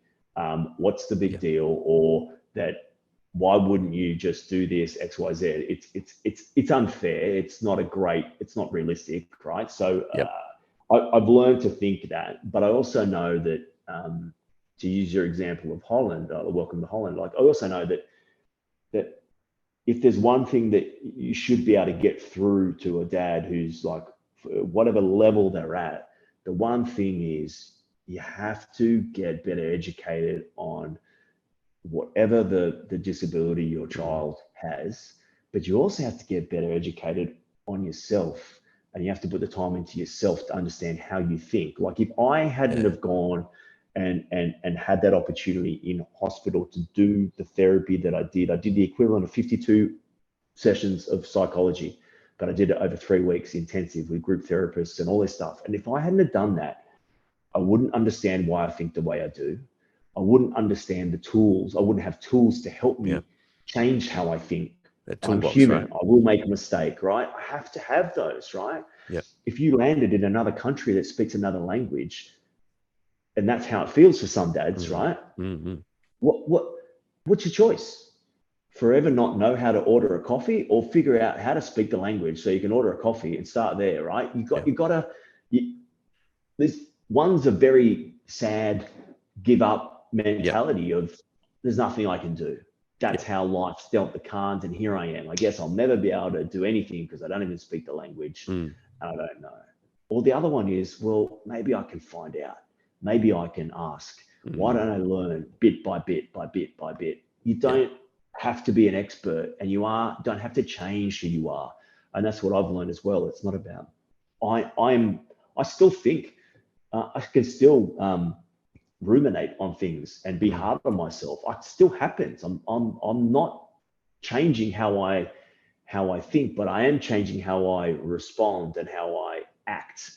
Speaker 4: What's the big deal? Or that, why wouldn't you just do this X, Y, Z? It's unfair. It's not realistic, right? So I've learned to think that, but I also know that, to use your example of Holland, welcome to Holland. Like, I also know that if there's one thing that you should be able to get through to a dad who's like, whatever level they're at, the one thing is you have to get better educated on whatever the disability your child has, but you also have to get better educated on yourself, and you have to put the time into yourself to understand how you think. Like, if I hadn't have gone and had that opportunity in hospital to do the therapy that I did the equivalent of 52 sessions of psychology, but I did it over 3 weeks intensive with group therapists and all this stuff. And if I hadn't have done that, I wouldn't understand why I think the way I do. I wouldn't understand the tools. I wouldn't have tools to help me change how I think. I'm human. Right? I will make a mistake, right? I have to have those, right?
Speaker 5: Yeah.
Speaker 4: If you landed in another country that speaks another language, and that's how it feels for some dads, right?
Speaker 5: Mm-hmm.
Speaker 4: What's your choice? Forever not know how to order a coffee, or figure out how to speak the language so you can order a coffee and start there, right? There's one's a very sad give up mentality of there's nothing I can do. That's how life's dealt the cards, and here I am. I guess I'll never be able to do anything because I don't even speak the language. And I don't know. Or the other one is, well, maybe I can find out. Maybe I can ask. Why don't I learn bit by bit by bit by bit? You don't have to be an expert, and don't have to change who you are. And that's what I've learned as well. It's not about, I still think, I can still ruminate on things and be hard on myself. It still happens. I'm not changing how I think, but I am changing how I respond and how I act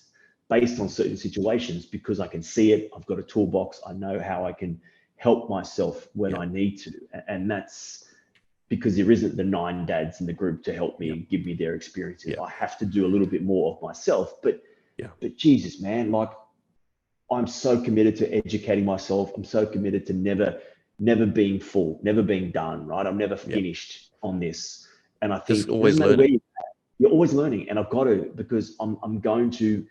Speaker 4: based on certain situations, because I can see it. I've got a toolbox. I know how I can help myself when I need to. And that's because there isn't the 9 dads in the group to help me and give me their experiences. I have to do a little bit more of myself, but Jesus, man, like, I'm so committed to educating myself. I'm so committed to never being full, never being done, right? I'm never finished on this. And I think
Speaker 5: always learning.
Speaker 4: You're always learning. And I've got to, because I'm going to,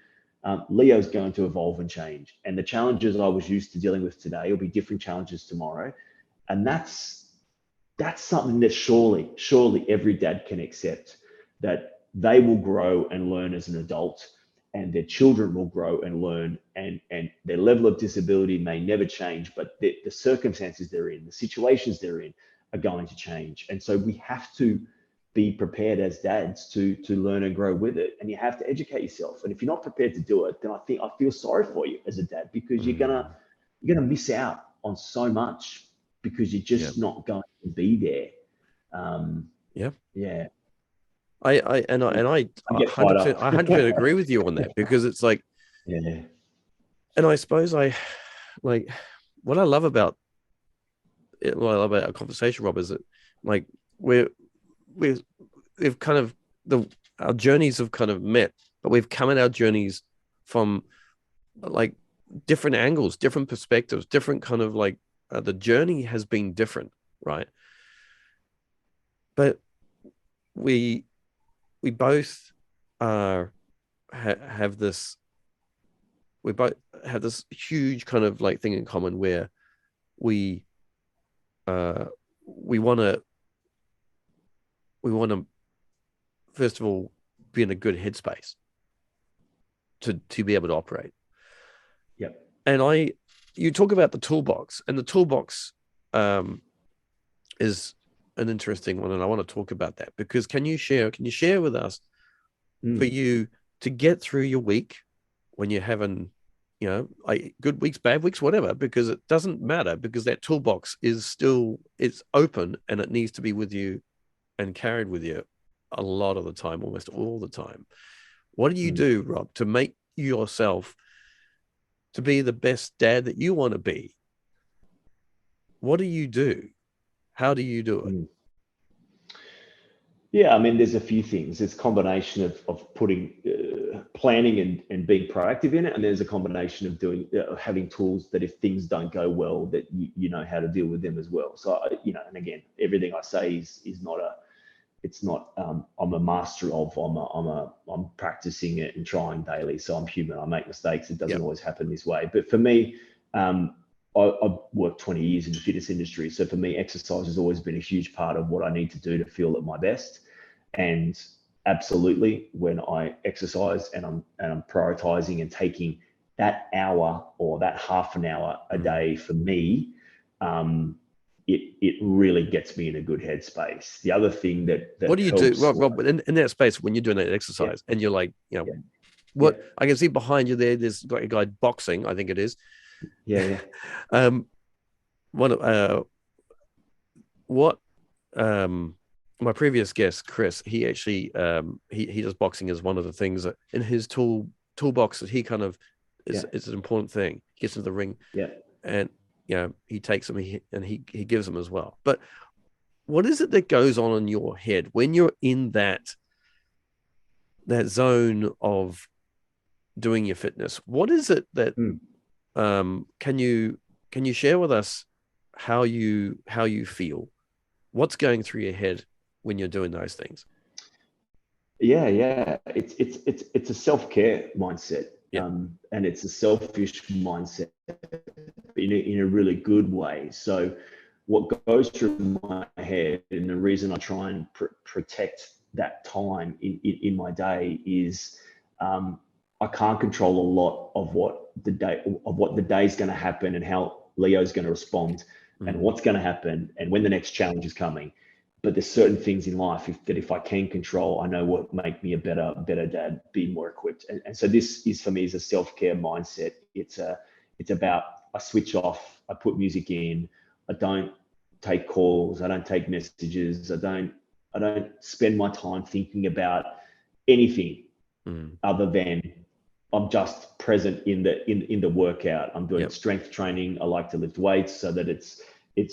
Speaker 4: Leo's going to evolve and change. And the challenges I was used to dealing with today will be different challenges tomorrow. And that's something that surely every dad can accept, that they will grow and learn as an adult, and their children will grow and learn, and their level of disability may never change, but the circumstances they're in, the situations they're in, are going to change. And so we have to be prepared as dads to learn and grow with it. And you have to educate yourself. And if you're not prepared to do it, then I feel sorry for you as a dad, because you're gonna miss out on so much because you're just not going to be there.
Speaker 5: I 100% agree with you on that, because it's like, and I suppose like, what I love about it, what I love about our conversation, Rob, is that, like, we've kind of, our journeys have kind of met, but we've come at our journeys from like different angles, different perspectives, different kind of like, the journey has been different, right? But we both have this, we both have this huge kind of like thing in common, where we want to first of all be in a good headspace to be able to operate. And you talk about the toolbox, and the toolbox is an interesting one, and I want to talk about that, because can you share with us, for you to get through your week when you're having, like good weeks, bad weeks, whatever, because it doesn't matter, because that toolbox is still, it's open, and it needs to be with you and carried with you a lot of the time, almost all the time. What do you do, Rob, to make yourself to be the best dad that you want to be? What do you do? How do you do it?
Speaker 4: Yeah, I mean, there's a few things. It's a combination of putting planning and being proactive in it, and there's a combination of doing having tools that if things don't go well, that you know how to deal with them as well. So and again, everything I say is not a, it's not I'm a master of. I'm practicing it and trying daily. So I'm human. I make mistakes. It doesn't always happen this way. But for me, I've worked 20 years in the fitness industry. So for me, exercise has always been a huge part of what I need to do to feel at my best. And absolutely, when I exercise and I'm prioritizing and taking that hour or that half an hour a day for me, it really gets me in a good headspace. The other thing that
Speaker 5: what do you
Speaker 4: helps,
Speaker 5: do, Rob, in that space when you're doing that exercise and you're like, what I can see behind you there's like a guy boxing, I think it is. My previous guest, Chris, he actually he does boxing as one of the things that in his toolbox that he kind of is an important thing. He gets into the ring, and he takes them and he gives them as well. But what is it that goes on in your head when you're in that zone of doing your fitness? What is it that can you share with us how you feel? What's going through your head when you're doing those things?
Speaker 4: It's a self-care mindset, and it's a selfish mindset in a really good way. So what goes through my head, and the reason I try and protect that time in my day is I can't control a lot of what the day is going to happen and how Leo's going to respond and what's going to happen and when the next challenge is coming. But there's certain things in life that if I can control, I know what make me a better dad, be more equipped. And so this is for me is a self-care mindset. It's about, I switch off, I put music in, I don't take calls, I don't take messages, I don't spend my time thinking about anything other than I'm just present in the workout. I'm doing strength training. I like to lift weights so that it's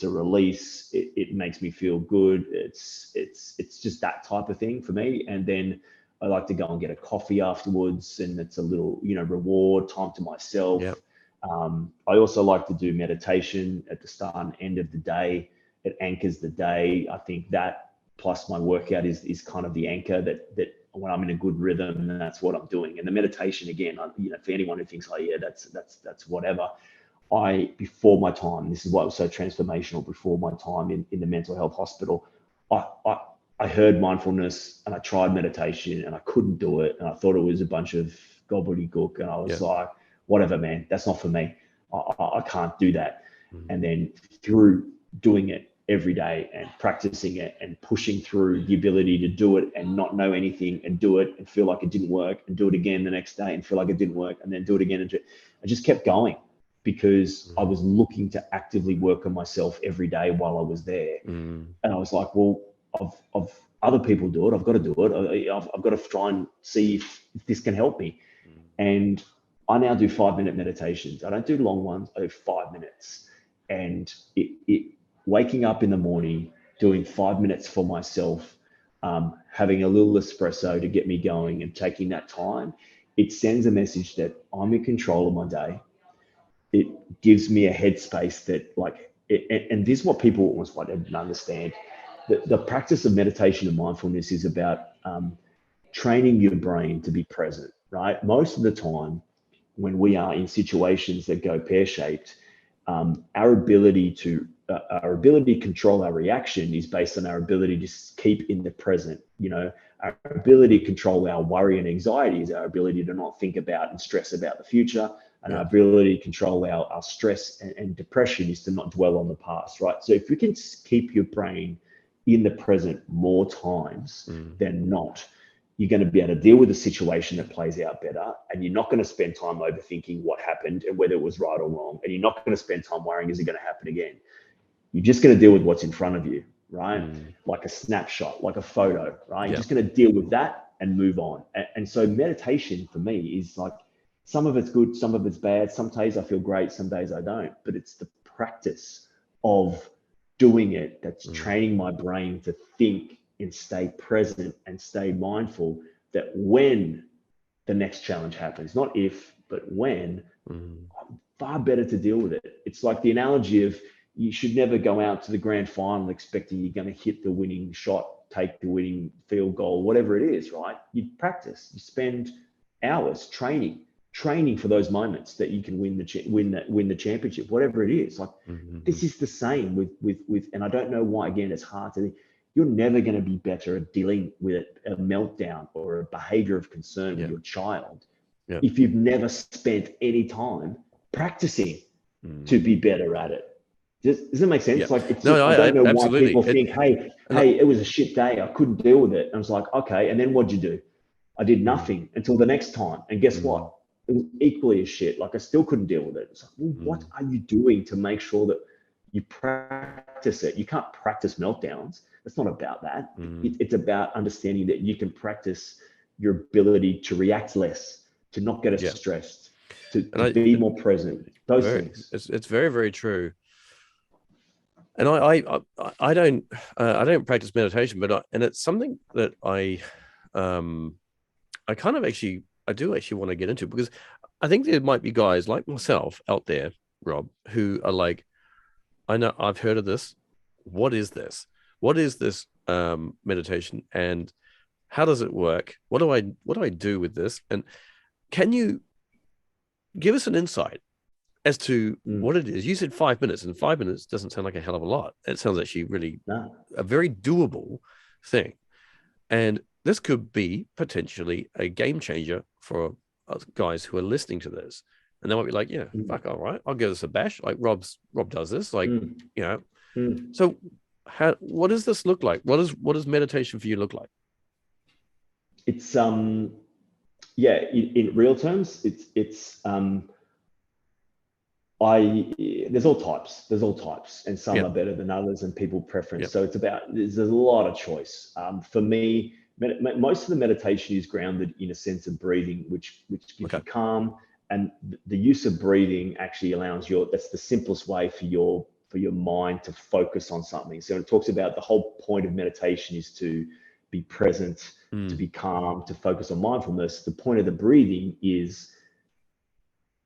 Speaker 4: a release. It makes me feel good. It's just that type of thing for me. And then I like to go and get a coffee afterwards, and it's a little reward time to myself. I also like to do meditation at the start and end of the day. It anchors the day. I think that plus my workout is kind of the anchor that when I'm in a good rhythm, and that's what I'm doing. And the meditation, again, for anyone who thinks, oh yeah, that's whatever. Before my time, this is why it was so transformational. Before my time in the mental health hospital, I heard mindfulness and I tried meditation and I couldn't do it. And I thought it was a bunch of gobbledygook. And I was like, whatever, man, that's not for me. I can't do that. And then through doing it every day and practicing it and pushing through the ability to do it and not know anything and do it and feel like it didn't work and do it again the next day and feel like it didn't work and then do it again. I just kept going because I was looking to actively work on myself every day while I was there. And I was like, well, I've other people do it. I've got to do it. I've got to try and see if this can help me. And I now do 5-minute meditations. I don't do long ones. I do 5 minutes. And waking up in the morning, doing 5 minutes for myself, having a little espresso to get me going and taking that time, it sends a message that I'm in control of my day. It gives me a headspace that and this is what people almost want to understand. The practice of meditation and mindfulness is about training your brain to be present, right? Most of the time when we are in situations that go pear-shaped, our ability to control our reaction is based on our ability to keep in the present. Our ability to control our worry and anxiety is our ability to not think about and stress about the future. And our ability to control our stress and depression is to not dwell on the past, right? So if you can keep your brain in the present more times than not, you're going to be able to deal with a situation that plays out better, and you're not going to spend time overthinking what happened and whether it was right or wrong, and you're not going to spend time worrying, is it going to happen again? You're just going to deal with what's in front of you, right? Like a snapshot, like a photo, right? You're just going to deal with that and move on. And so meditation for me is like, some of it's good, some of it's bad. Some days I feel great, some days I don't, but it's the practice of doing it that's training my brain to think and stay present and stay mindful that when the next challenge happens, not if, but when, I'm far better to deal with it. It's like the analogy of you should never go out to the grand final expecting you're going to hit the winning shot, take the winning field goal, whatever it is, right? You practice, you spend hours training for those moments that you can win the championship, whatever it is. Like this is the same with, and I don't know why, again, it's hard to, you're never going to be better at dealing with a meltdown or a behavior of concern with your child if you've never spent any time practicing to be better at it. Does that make sense? Like, it's
Speaker 5: no,
Speaker 4: I don't know
Speaker 5: absolutely.
Speaker 4: why people think, hey, it was a shit day, I couldn't deal with it. And I was like, okay, and then what'd you do? I did nothing until the next time. And guess what? It was equally as shit. Like, I still couldn't deal with it. It's like, well, what are you doing to make sure that you practice it? You can't practice meltdowns. It's not about that. It's about understanding that you can practice your ability to react less, to not get as stressed, to be more present. Those things.
Speaker 5: It's very, very true. And I don't practice meditation, but and it's something that I kind of actually do want to get into, because I think there might be guys like myself out there, Rob, who are like, I know I've heard of this. What is this? What is this meditation, and how does it work? What do I do with this? And can you give us an insight as to what it is? You said 5 minutes, and 5 minutes doesn't sound like a hell of a lot. It sounds actually really a very doable thing. And this could be potentially a game changer for us guys who are listening to this. And they might be like, yeah, fuck, all right, I'll give this a bash. Like Rob does this, like, So what does this look like? What does meditation for you look like?
Speaker 4: It's in real terms, it's there's all types, and some are better than others, and people preference. So it's about, there's a lot of choice. For me, most of the meditation is grounded in a sense of breathing, which gives you calm, and the use of breathing actually allows that's the simplest way for your mind to focus on something. So it talks about the whole point of meditation is to be present, to be calm, to focus on mindfulness. The point of the breathing is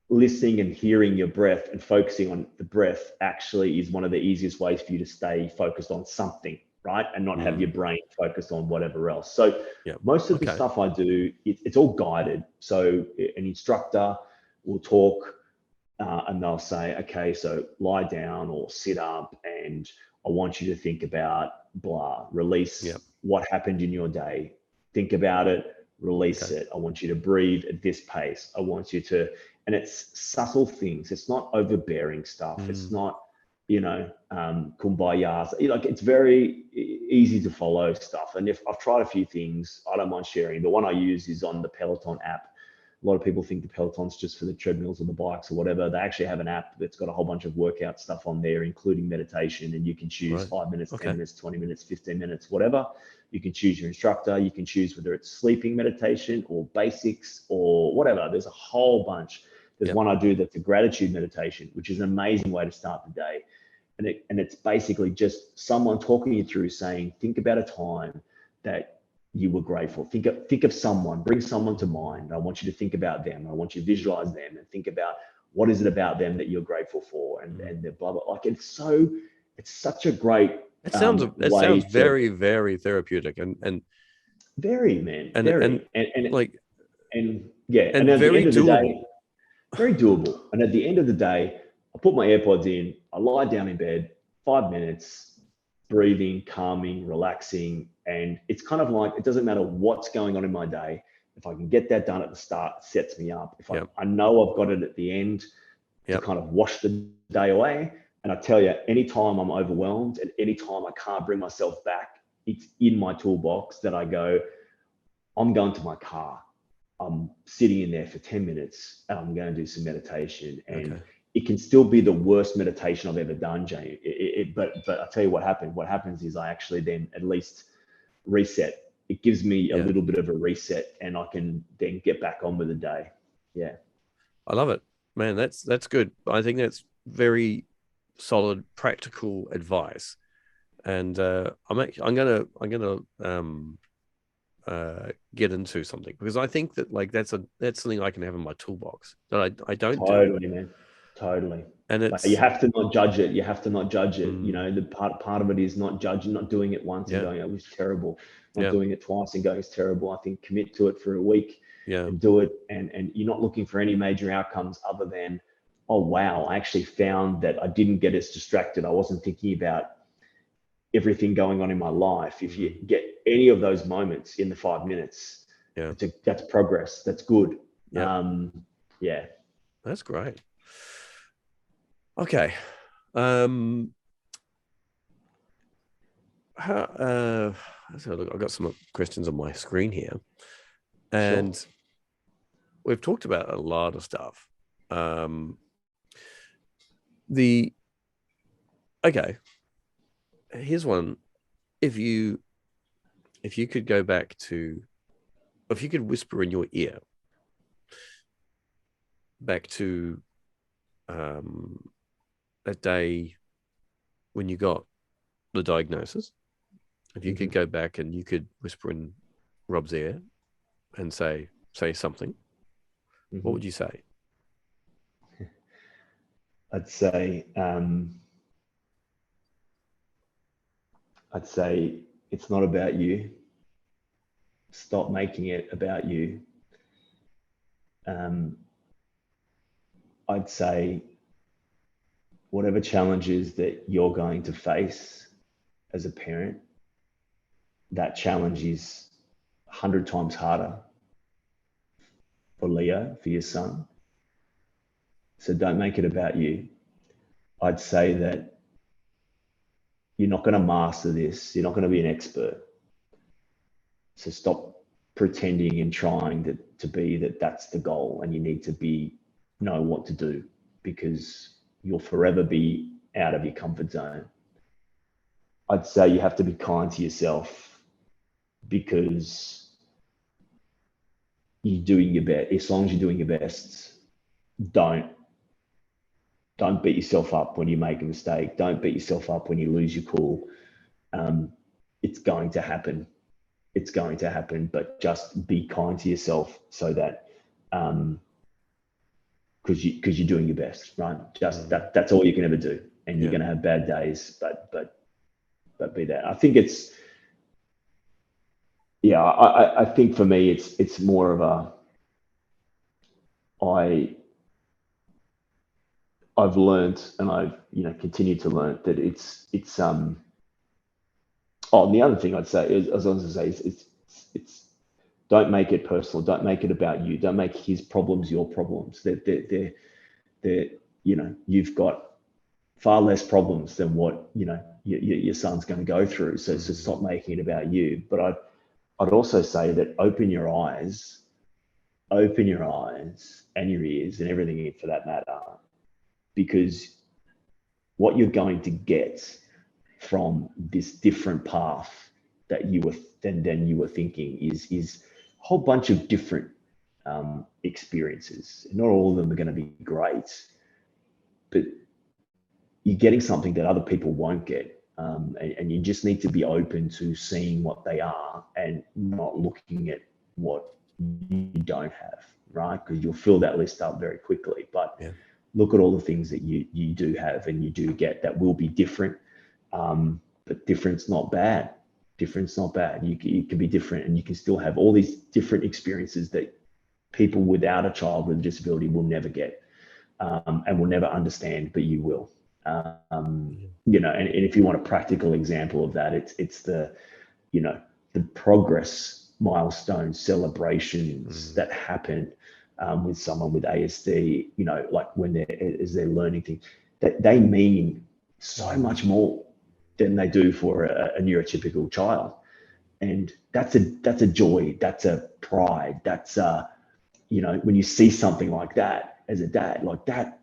Speaker 4: listening and hearing your breath, and focusing on the breath actually is one of the easiest ways for you to stay focused on something, right? And not have your brain focused on whatever else. So most of the stuff I do, it's all guided. So an instructor will talk and they'll say, okay, so lie down or sit up, and I want you to think about blah, release what happened in your day. Think about it, release it. I want you to breathe at this pace. I want you to, and it's subtle things. It's not overbearing stuff. It's not, kumbayas. Like, it's very easy to follow stuff. And if I've tried a few things, I don't mind sharing. The one I use is on the Peloton app. A lot of people think the Peloton's just for the treadmills or the bikes or whatever. They actually have an app that's got a whole bunch of workout stuff on there, including meditation. And you can choose 5 minutes, 10 minutes, 20 minutes, 15 minutes, whatever. You can choose your instructor. You can choose whether it's sleeping meditation or basics or whatever. There's a whole bunch. There's one I do that's a gratitude meditation, which is an amazing way to start the day. And it's basically just someone talking you through saying, think about a time that you were grateful. Think of someone, bring someone to mind. I want you to think about them. I want you to visualize them and think about what is it about them that you're grateful for, and the blah blah. Like, it's such a great.
Speaker 5: It sounds very, very therapeutic and
Speaker 4: very, man,
Speaker 5: and
Speaker 4: very
Speaker 5: and like
Speaker 4: and
Speaker 5: and
Speaker 4: at
Speaker 5: very
Speaker 4: the end of the
Speaker 5: doable.
Speaker 4: day, very doable. And at the end of the day, I put my AirPods in, I lie down in bed, 5 minutes, breathing, calming, relaxing. And it's kind of like, it doesn't matter what's going on in my day. If I can get that done at the start, it sets me up. If I know I've got it at the end to kind of wash the day away. And I tell you, anytime I'm overwhelmed and anytime I can't bring myself back, it's in my toolbox that I go, I'm going to my car. I'm sitting in there for 10 minutes and I'm going to do some meditation. And it can still be the worst meditation I've ever done, Jay. But I'll tell you what happened. What happens is I actually then at least reset. It gives me a little bit of a reset, and I can then get back on with the day. Yeah.
Speaker 5: I love it, man. That's good. I think that's very solid, practical advice. And I'm gonna get into something, because I think that like that's something I can have in my toolbox that I don't
Speaker 4: Totally,
Speaker 5: do.
Speaker 4: man. Totally.
Speaker 5: And
Speaker 4: But you
Speaker 5: it's
Speaker 4: have to not judge it. You have to not judge it. You know, the part of it is not judging, not doing it once and
Speaker 5: yeah,
Speaker 4: going, it was terrible. Not
Speaker 5: yeah,
Speaker 4: doing it twice and going, it's terrible. I think commit to it for a week
Speaker 5: yeah,
Speaker 4: and do it. And you're not looking for any major outcomes other than, oh, wow, I actually found that I didn't get as distracted. I wasn't thinking about everything going on in my life. If you get any of those moments in the 5 minutes,
Speaker 5: yeah,
Speaker 4: that's progress. That's good.
Speaker 5: yeah.
Speaker 4: Yeah.
Speaker 5: That's great. Okay. How so look, I've got some questions on my screen here, and
Speaker 4: Sure.
Speaker 5: we've talked about a lot of stuff. Okay, here's one. If you could go back to, if you could whisper in your ear back to that day when you got the diagnosis, if you could go back and you could whisper in Rob's ear and say something, what would you say?
Speaker 4: I'd say it's not about you. Stop making it about you. I'd say whatever challenges that you're going to face as a parent, that challenge is 100 times harder for Leo, for your son. So don't make it about you. I'd say that you're not going to master this. You're not going to be an expert. So stop pretending and trying to be that's the goal, and you need to know what to do, because you'll forever be out of your comfort zone. I'd say you have to be kind to yourself, because you're doing your best. As long as you're doing your best, don't beat yourself up when you make a mistake. Don't beat yourself up when you lose your cool. It's going to happen. It's going to happen, but just be kind to yourself, so that because you're doing your best, right? Just that's all you can ever do, and you're going to have bad days, but be that. I think it's, yeah, I think for me it's more of a, I've learned, and I've continued to learn, that it's oh, and the other thing I'd say is, as I was to say, it's don't make it personal. Don't make it about you. Don't make his problems your problems. They're you've got far less problems than what your son's going to go through. So stop making it about you. But I'd also say that open your eyes and your ears and everything for that matter, because what you're going to get from this different path that you were thinking is a whole bunch of different experiences. Not all of them are going to be great, but you're getting something that other people won't get. And you just need to be open to seeing what they are and not looking at what you don't have, right? Because you'll fill that list up very quickly. But look at all the things that you do have and you do get that will be different. But different's not bad. Different's not bad. You can be different, and you can still have all these different experiences that people without a child with a disability will never get, and will never understand, but you will. And if you want a practical example of that, it's the progress milestone celebrations that happen with someone with ASD, like when they're learning things, that they mean so much more than they do for a neurotypical child. And that's a joy, that's a pride, that's when you see something like that as a dad, like that,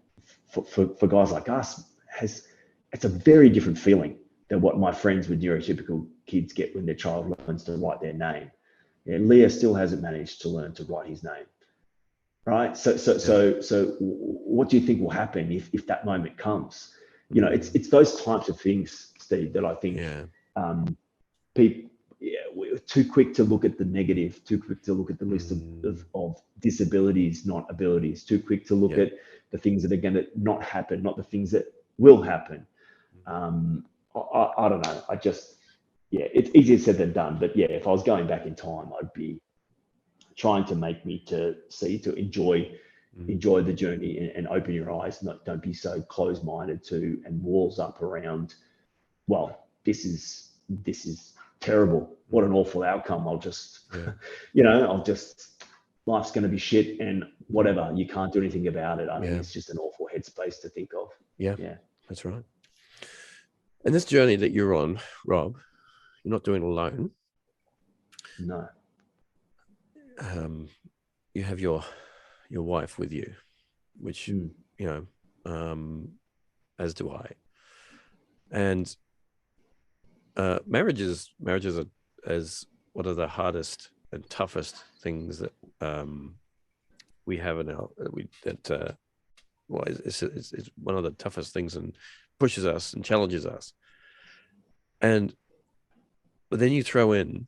Speaker 4: for guys like us, it's a very different feeling than what my friends with neurotypical kids get when their child learns to write their name. And Leah still hasn't managed to learn to write his name, right? So what do you think will happen if that moment comes? It's those types of things. Steve, that I think
Speaker 5: Yeah.
Speaker 4: people, we're too quick to look at the negative, too quick to look at the list of disabilities, not abilities, too quick to look at the things that are going to not happen, not the things that will happen. I don't know. I just, it's easier said than done. But yeah, if I was going back in time, I'd be trying to make me to enjoy the journey and open your eyes. Don't be so closed-minded to and walls up around, well, this is terrible. What an awful outcome. I'll just, life's going to be shit and whatever. You can't do anything about it. I think it's just an awful headspace to think of.
Speaker 5: Yeah, that's right. And this journey that you're on, Rob, you're not doing it alone.
Speaker 4: No.
Speaker 5: You have your wife with you, which as do I. And marriages are as one of the hardest and toughest things that we have in our it's one of the toughest things and pushes us and challenges us. But then you throw in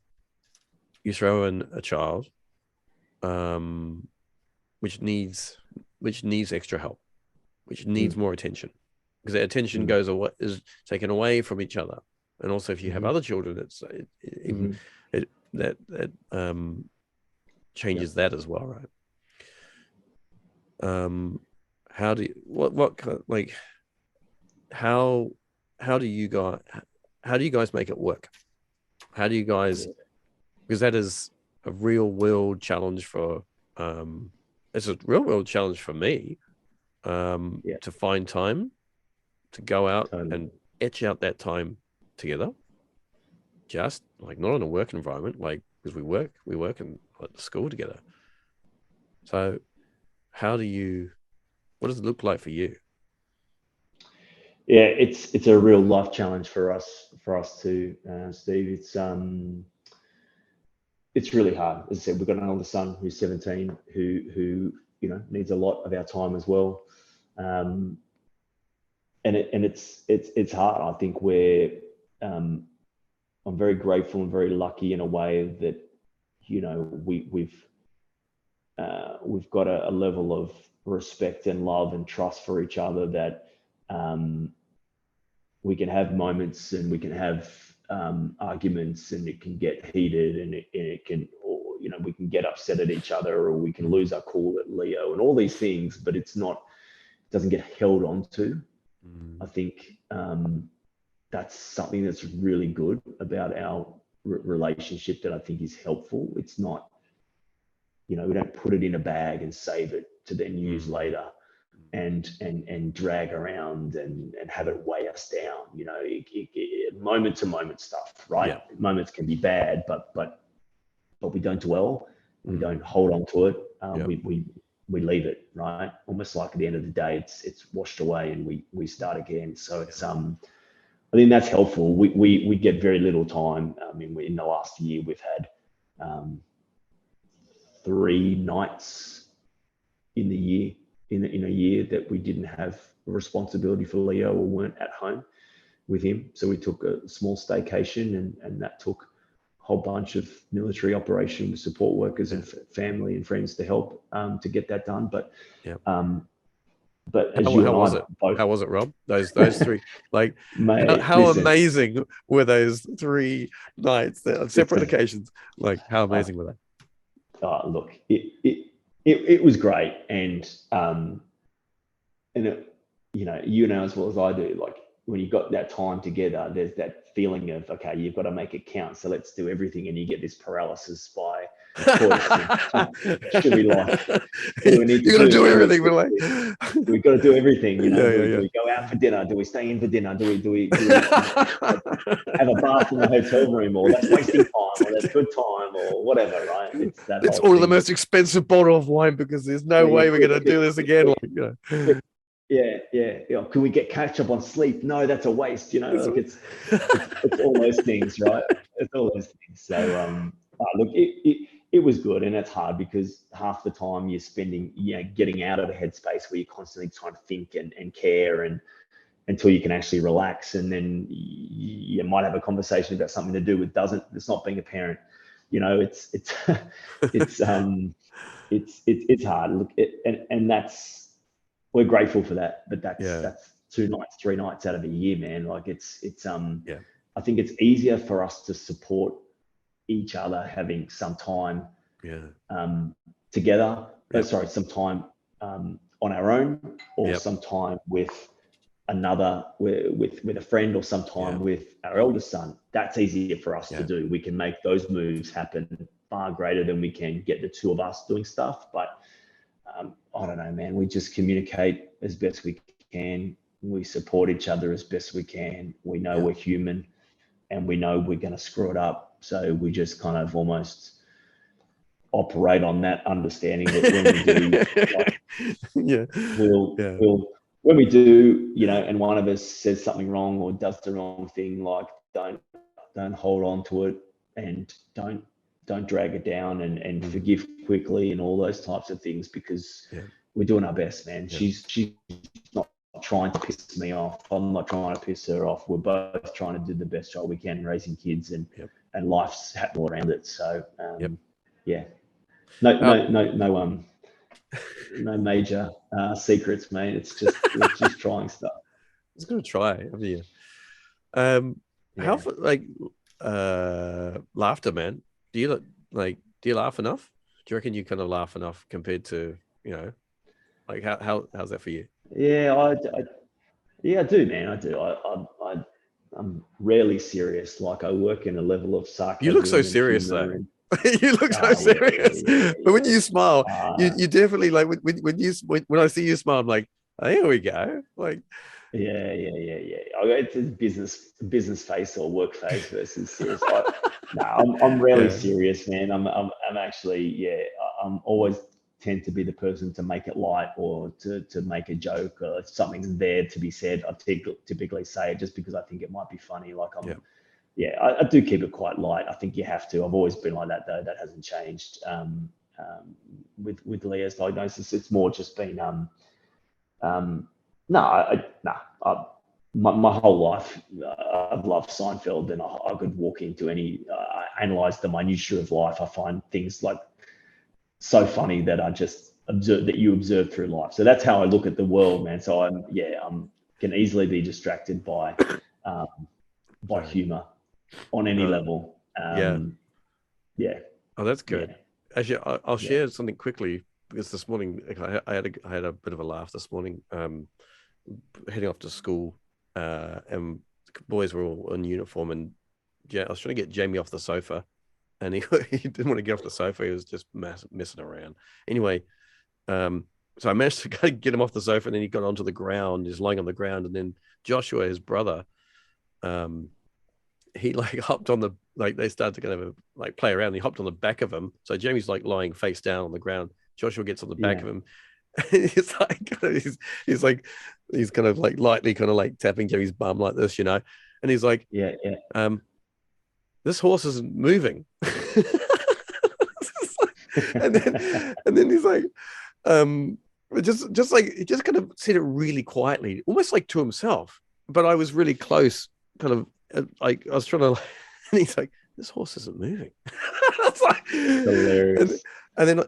Speaker 5: a child which needs extra help, which needs more attention, because that attention is taken away from each other. And also if you have other children, it's that changes that as well, right? How do you guys make it work? How do you guys, because that is a real world challenge for it's a real world challenge for me to find time to go out and etch out that time together, just like not in a work environment, like, because we work in like the school together. So what does it look like for you?
Speaker 4: Yeah, it's a real life challenge for us too, Steve. It's really hard. As I said, we've got an older son who's 17 who needs a lot of our time as well, and it's hard. I think I'm very grateful and very lucky in a way that we've got a level of respect and love and trust for each other that we can have moments and we can have arguments, and it can get heated, and it can, we can get upset at each other, or we can lose our cool at Leo and all these things, but it doesn't get held onto. I think that's something that's really good about our relationship that I think is helpful. It's not, we don't put it in a bag and save it to then use later and drag around and have it weigh us down. Moment to moment stuff, right? Yeah. Moments can be bad, but we don't dwell. We don't hold on to it. We leave it, right? Almost like at the end of the day, it's washed away and we start again. So it's I think that's helpful. We get very little time. I mean, in the last year, we've had 3 nights in a year that we didn't have a responsibility for Leo or weren't at home with him. So we took a small staycation, and that took a whole bunch of military operation support workers and family and friends to help to get that done. But as
Speaker 5: how was it, Rob? Those 3, like, mate, how amazing were those 3 nights on separate occasions? Like, how amazing were they?
Speaker 4: Look, it was great, and it, as well as I do, like, when you got that time together, there's that feeling of, okay, you've got to make it count, so let's do everything, and you get this paralysis by choice. Should we, like, what do we need to do? You got to do everything, we've got to do everything. Do we go out for dinner? Do we stay in for dinner? Do we have a bath in the hotel room, or that's wasting time, or that's good time, or whatever, right? It's
Speaker 5: order the most expensive bottle of wine because there's no way we're going to do this again.
Speaker 4: Yeah. Can we get catch up on sleep? No, that's a waste. It's all those things, right? It's all those things. So look, it was good, and it's hard because half the time you're spending, getting out of the headspace where you're constantly trying to think and care, and until you can actually relax, and then you might have a conversation about something to do with it's not being a parent. It's it's it's hard. Look, and we're grateful for that, but that's 2 nights, 3 nights out of a year, man. Like it's I think it's easier for us to support each other having some time together. Sorry, some time on our own, or some time with with a friend, or sometime with our eldest son. That's easier for us to do. We can make those moves happen far greater than we can get the 2 of us doing stuff. But I don't know, man, we just communicate as best we can. We support each other as best we can. We know we're human, and we know we're going to screw it up. So we just kind of almost operate on that understanding that when we do, when we do, and one of us says something wrong or does the wrong thing, like don't hold on to it, and don't drag it down, and forgive quickly, and all those types of things, because we're doing our best, man. She's not trying to piss me off. I'm not trying to piss her off. We're both trying to do the best job we can raising kids, and life's happening all around it. So no major secrets, mate. It's just trying stuff.
Speaker 5: I was gonna try, haven't you? How laughter, man? Do you laugh enough? Do you reckon you kind of laugh enough compared to, like how's that for you?
Speaker 4: Yeah, I do, man. I do. I'm rarely serious. Like, I work in a level of sarcasm.
Speaker 5: You look so serious, though. You look so serious. But when you smile, you definitely, like, when I see you smile, I'm like, oh, here we go. Like,
Speaker 4: yeah. It's a business face or work face versus serious. I'm rarely serious, man. I'm actually, I'm always tend to be the person to make it light, or to make a joke, or if something's there to be said, I typically say it just because I think it might be funny. Like I do keep it quite light. I think you have to. I've always been like that, though. That hasn't changed. With Leah's diagnosis, it's more just been my whole life, I've loved Seinfeld, and I could walk into any, analyze the minutiae of life. I find things like so funny that I just you observe through life. So that's how I look at the world, man. So I can easily be distracted by humor on any level. Oh,
Speaker 5: that's good. Yeah. Actually, I'll share something quickly, because this morning I had a bit of a laugh this morning, heading off to school, and the boys were all in uniform, and I was trying to get Jamie off the sofa, and he didn't want to get off the sofa. He was just messing around. Anyway, so I managed to get him off the sofa, and then he got onto the ground. He's lying on the ground, and then Joshua, his brother, he like hopped on they started to kind of like play around. And he hopped on the back of him. So Jamie's like lying face down on the ground. Joshua gets on the back of him. He's kind of like lightly kind of like tapping Jamie's bum like this, and he's like, this horse isn't moving. and then he's like, he just kind of said it really quietly, almost like to himself. But I was really close, kind of like I was trying to, and he's like, this horse isn't moving. That's like hilarious. And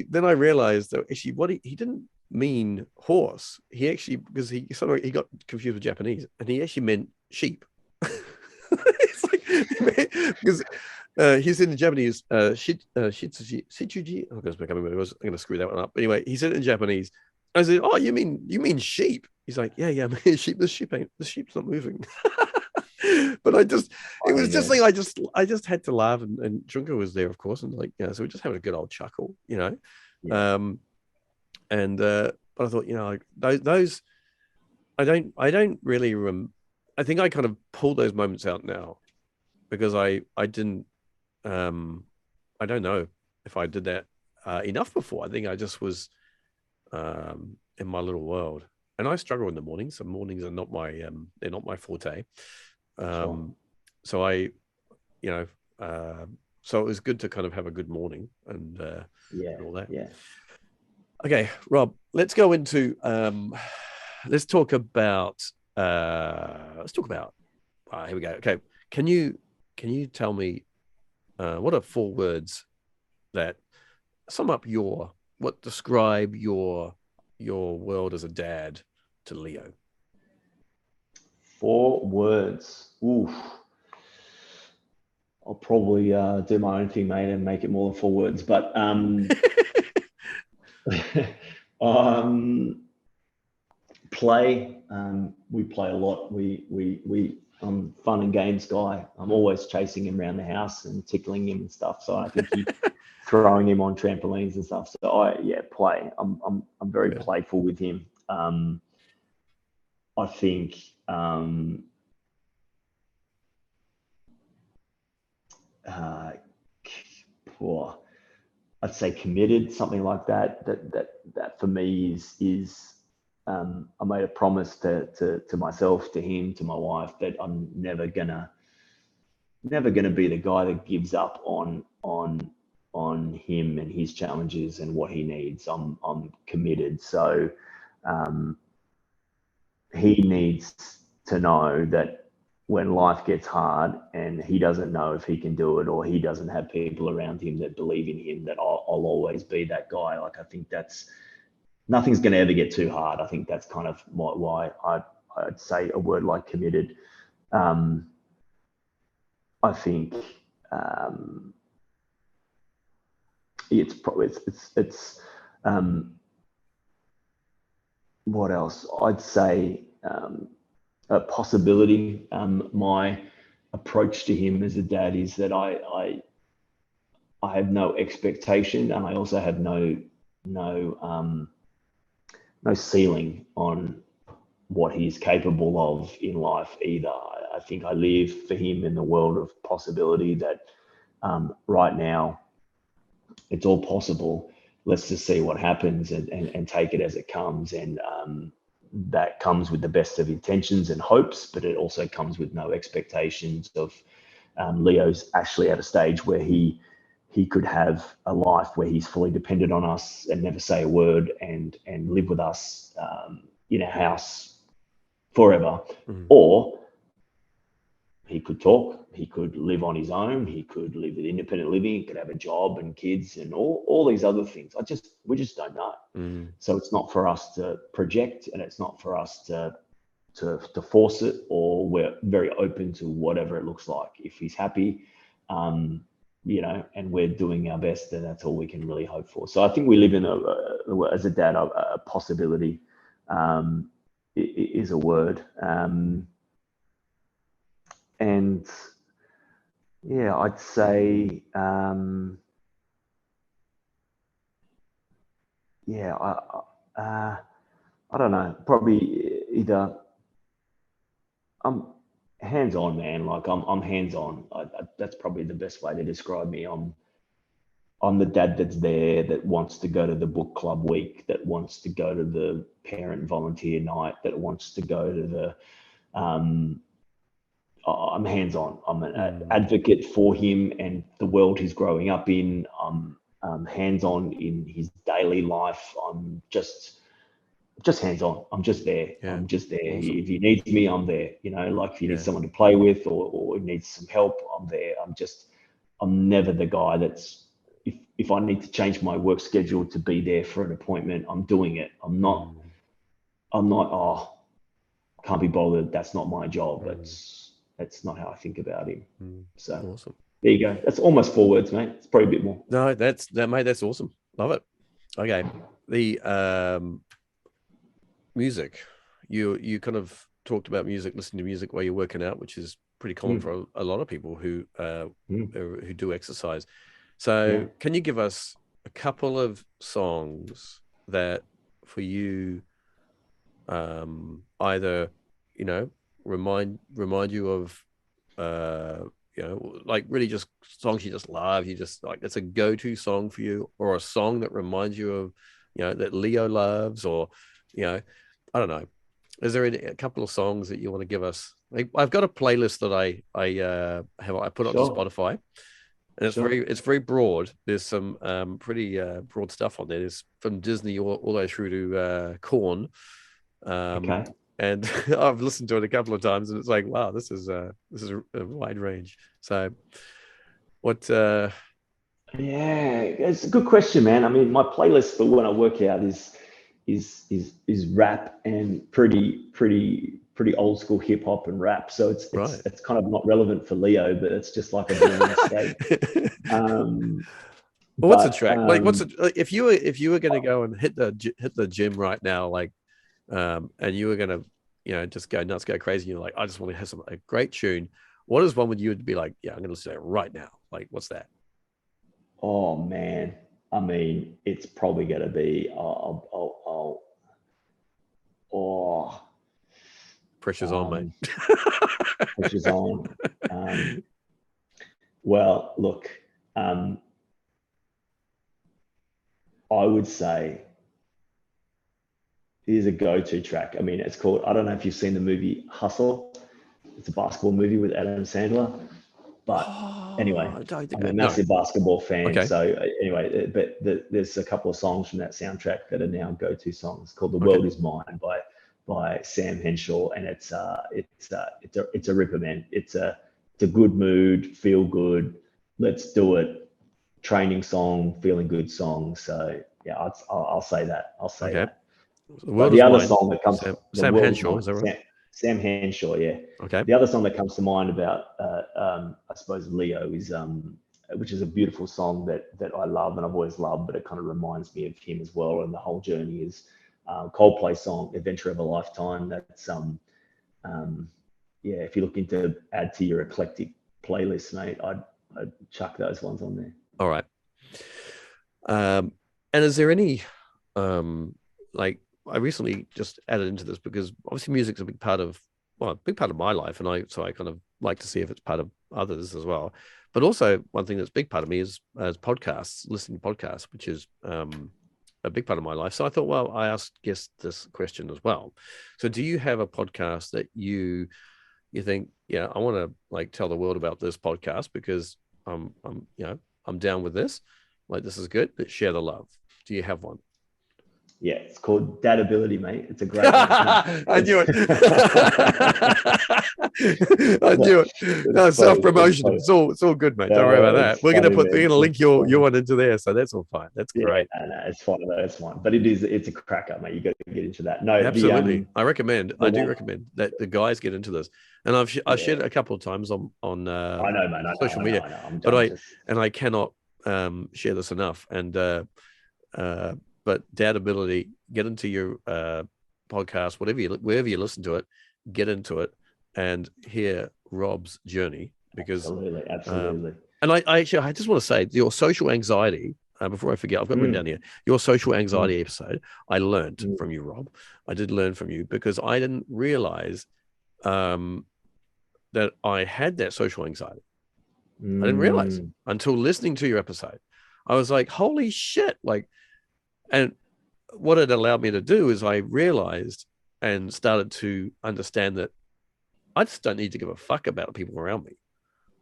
Speaker 5: then I realized that actually he didn't mean horse. He actually, because he got confused with Japanese, and he actually meant sheep. It's like, because he said in Japanese, shitsuji. I'm going to screw that one up. Anyway, he said it in Japanese. I said, oh, you mean sheep? He's like, yeah, I mean sheep. The sheep's not moving. But I just had to laugh, and Junko was there, of course, and so we're just having a good old chuckle, but I thought, like those, I don't really I think I kind of pull those moments out now, because I didn't, I don't know if I did that enough before. I think I just was in my little world, and I struggle in the mornings. So mornings are not they're not my forte. So I, so it was good to kind of have a good morning, and all that.
Speaker 4: Yeah.
Speaker 5: Okay, Rob, let's go into let's talk about let's talk about. Here we go. Okay, can you tell me what are 4 words that sum up describe your world as a dad to Leo?
Speaker 4: 4 words. Oof. I'll probably do my own thing, mate, and make it more than 4 words. But play. We play a lot. I'm fun and games guy. I'm always chasing him around the house and tickling him and stuff. So I think throwing him on trampolines and stuff. So play. I'm very playful with him. I think I'd say committed, something like that. That for me is I made a promise to myself, to him, to my wife, that I'm never gonna be the guy that gives up on him and his challenges and what he needs. I'm committed. So he needs to know that when life gets hard and he doesn't know if he can do it, or he doesn't have people around him that believe in him, that I'll always be that guy. Like, I think nothing's going to ever get too hard. I think that's kind of why I'd say a word like committed. I think it's what else? I'd say a possibility. My approach to him as a dad is that I have no expectation, and I also have no ceiling on what he's capable of in life either. I think I live for him in the world of possibility, that right now it's all possible. Let's just see what happens and take it as it comes. And that comes with the best of intentions and hopes, but it also comes with no expectations of Leo's actually at a stage where he could have a life where he's fully dependent on us and never say a word, and live with us in a house forever. Or he could talk, he could live on his own, he could live with independent living, he could have a job and kids and all these other things. We just don't know. So it's not for us to project, and it's not for us to force it, or we're very open to whatever it looks like. If he's happy, and we're doing our best, then that's all we can really hope for. So I think we live in as a dad, a possibility is a word. And I'd say, I don't know, probably either I'm hands-on, man. Like I'm hands-on. That's probably the best way to describe me. I'm the dad that's there, that wants to go to the book club week, that wants to go to the parent volunteer night, that wants to go to the, I'm hands-on. I'm an advocate for him and the world he's growing up in. I'm hands-on in his daily life. I'm just hands-on. I'm just there.
Speaker 5: Yeah.
Speaker 4: I'm just there.
Speaker 5: Awesome.
Speaker 4: If he needs me, I'm there. Like if he needs someone to play with, or needs some help, I'm there. I'm never the guy that's, if I need to change my work schedule to be there for an appointment, I'm doing it. I'm not, can't be bothered. That's not my job. That's not how I think about him. So
Speaker 5: awesome.
Speaker 4: There you go. That's almost 4 words, mate. It's probably a bit more.
Speaker 5: No, mate. That's awesome. Love it. Okay. The music. You kind of talked about music, listening to music while you're working out, which is pretty common for a lot of people who do exercise. So can you give us a couple of songs that for you either remind you of like really just songs you just love, you just like, it's a go-to song for you, or a song that reminds you of that Leo loves, or I don't know, is there a couple of songs that you want to give us? I've got a playlist that I put onto Spotify, and it's very broad. There's some pretty broad stuff on there. There's from Disney all the way through to Korn. And and I've listened to it a couple of times, and it's like, wow, this is a wide range. So, what?
Speaker 4: Yeah, it's a good question, man. I mean, my playlist for when I work out is rap and pretty old school hip hop and rap. So it's kind of not relevant for Leo, but it's just like a bit of an escape.
Speaker 5: Well, what's the track? Like, if you were going to go and hit the gym right now, like, and you were going to, just go nuts, go crazy. You're like, I just want to have a great tune. What is one would you would be like? Yeah, I'm going to listen to it right now. Like, what's that?
Speaker 4: Oh man, I mean, it's probably going to be
Speaker 5: Pressure's on, mate.
Speaker 4: Pressure's on. Well, look, I would say here's a go-to track. I mean, it's called, I don't know if you've seen the movie Hustle. It's a basketball movie with Adam Sandler. But anyway, I'm a massive basketball fan. Okay. So anyway, but there's a couple of songs from that soundtrack that are now go-to songs called "The World Is Mine" by Sam Henshaw, and it's a ripper, man. It's a good mood, feel good, let's do it, training song, feeling good song. So yeah, I'll say that. I'll say that. The other song that comes
Speaker 5: Sam Henshaw, is that right?
Speaker 4: Sam Henshaw, yeah.
Speaker 5: Okay.
Speaker 4: The other song that comes to mind about, I suppose, Leo is, which is a beautiful song that I love and I've always loved, but it kind of reminds me of him as well. And the whole journey is Coldplay song, "Adventure of a Lifetime." That's, yeah, if you're looking to add to your eclectic playlist, mate, I'd chuck those ones on there.
Speaker 5: All right. And is there any, like, I recently just added into this because obviously music's a big part of my life, and so I kind of like to see if it's part of others as well. But also one thing that's a big part of me is podcasts, listening to podcasts, which is a big part of my life. So I thought, well, I asked guests this question as well. So do you have a podcast that you think, yeah, I want to like tell the world about this podcast because I'm down with this, like this is good, but share the love. Do you have one?
Speaker 4: Yeah, it's called Dadability, mate. It's a great one.
Speaker 5: I knew it. I knew it. No, self-promotion. It's all good, mate. Don't worry about that. We're gonna link your one into there, so that's all fine. That's great.
Speaker 4: Yeah, no, it's fine. It's fine. But it's a cracker, mate. You got to get into that. No,
Speaker 5: absolutely. I do recommend that the guys get into this. And I've shared it a couple of times on
Speaker 4: I know, man.
Speaker 5: social media. I cannot share this enough. And but Dadability, get into your podcast, wherever you listen to it, get into it and hear Rob's journey because
Speaker 4: absolutely.
Speaker 5: And I just want to say your social anxiety. Before I forget, I've got written down here your social anxiety episode. I learned from you, Rob. I did learn from you because I didn't realize that I had that social anxiety. I didn't realize until listening to your episode. I was like, holy shit! Like. And what it allowed me to do is I realized and started to understand that I just don't need to give a fuck about people around me.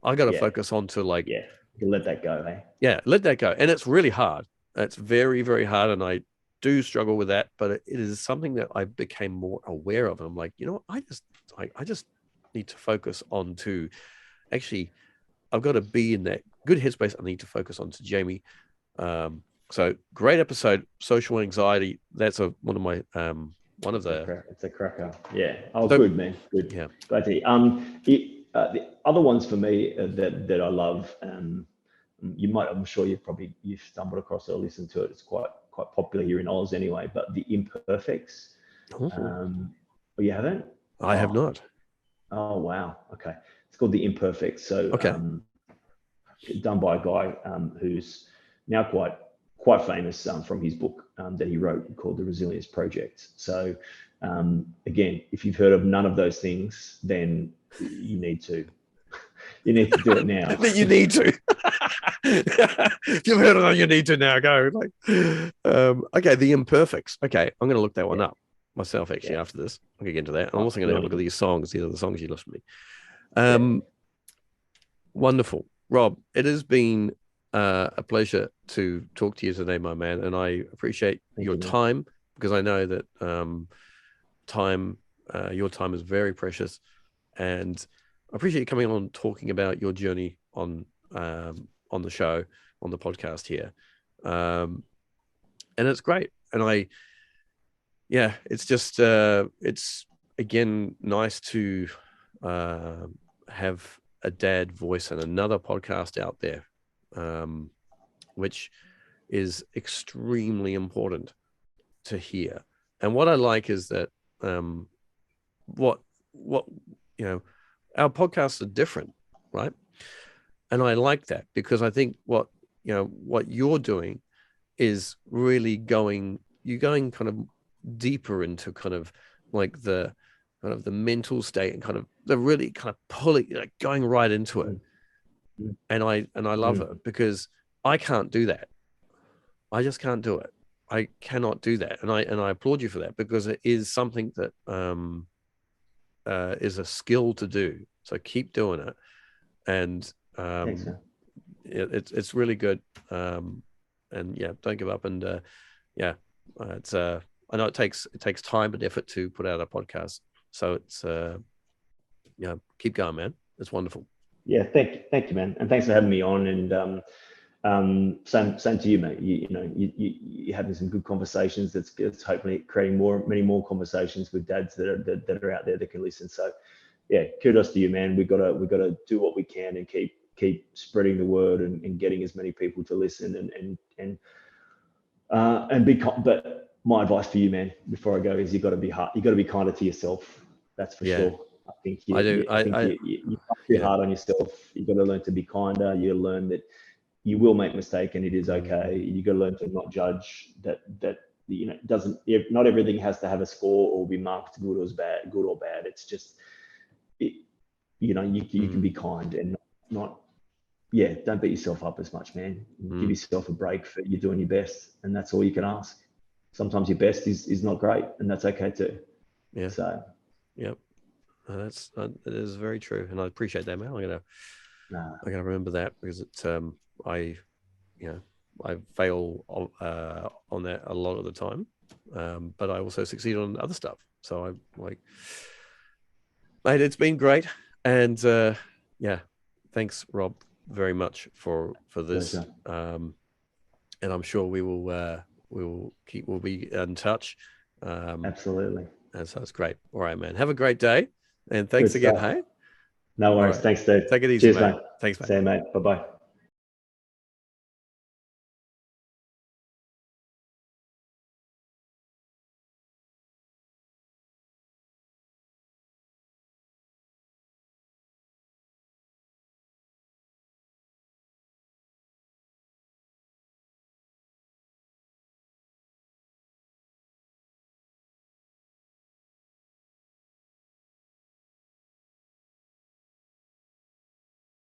Speaker 5: I got to focus on to like,
Speaker 4: you let that go, eh?
Speaker 5: Yeah, let that go. And it's really hard. It's very, very hard. And I do struggle with that, but it is something that I became more aware of. And I'm like, you know what? I just need to focus on to actually, I've got to be in that good headspace. I need to focus on to Jamie. So great episode, social anxiety. That's one of my
Speaker 4: It's a cracker. Yeah. Oh, so, good, man. Good.
Speaker 5: Yeah.
Speaker 4: Glad to hear. The other ones for me that I love. I'm sure you've stumbled across it or listened to it. It's quite popular here in Oz anyway. But The Imperfects. You haven't?
Speaker 5: I have not.
Speaker 4: Oh wow. Okay. It's called The Imperfects. So done by a guy who's now quite famous from his book that he wrote called The Resilience Project. So again, if you've heard of none of those things, then you need to do it now.
Speaker 5: You need to. If you've heard of them, you need to now go. Like, okay, The Imperfects. Okay, I'm going to look that one up myself actually after this. I'm going to get into that. I'm also going to have a look at these songs. These are the songs you listen to me. Wonderful. Rob, it has been a pleasure to talk to you today, my man, and I appreciate your time because I know that time your time is very precious, and I appreciate you coming on talking about your journey on the show, on the podcast here. And it's great. And it's just, it's again, nice to have a dad voice and another podcast out there, which is extremely important to hear. And what I like is that, what, our podcasts are different, right? And I like that, because I think what you're doing is really going kind of deeper into kind of like the mental state, and kind of the really kind of pulling, like going right into it. And I love it, because I can't do that. I just can't do it. I cannot do that. And I applaud you for that, because it is something that is a skill to do. So keep doing it. And
Speaker 4: Thanks, man.
Speaker 5: it's really good. And yeah, don't give up. And it's I know it takes time and effort to put out a podcast. So it's keep going, man. It's wonderful.
Speaker 4: Yeah, thank you, man, and thanks for having me on. And same to you, mate. You're having some good conversations. That's hopefully creating many more conversations with dads that are out there that can listen. So yeah, kudos to you, man. We've got to do what we can and keep spreading the word and getting as many people to listen and be. But my advice for you, man, before I go, is you've got to be hard. You've got to be kinder to yourself. That's for sure. I think you you're hard on yourself. You've got to learn to be kinder. You learn that you will make mistake and it is okay. You got to learn to not judge that doesn't. Not everything has to have a score or be marked good or bad. It's just you can be kind and not. Yeah, don't beat yourself up as much, man. Give yourself a break for you doing your best, and that's all you can ask. Sometimes your best is not great, and that's okay too.
Speaker 5: Yeah.
Speaker 4: So.
Speaker 5: Yep. That is very true, and I appreciate that, man. I gotta remember that, because I fail on that a lot of the time, but I also succeed on other stuff. So I'm like, mate, it's been great, and thanks, Rob, very much for this. And I'm sure we'll be in touch.
Speaker 4: Absolutely.
Speaker 5: And so it's great. All right, man. Have a great day. And thanks again, hey?
Speaker 4: No worries.
Speaker 5: Right.
Speaker 4: Thanks, Steve.
Speaker 5: Take it easy,
Speaker 4: Cheers,
Speaker 5: mate.
Speaker 4: mate.
Speaker 5: Thanks, mate.
Speaker 4: See you, mate. Bye-bye.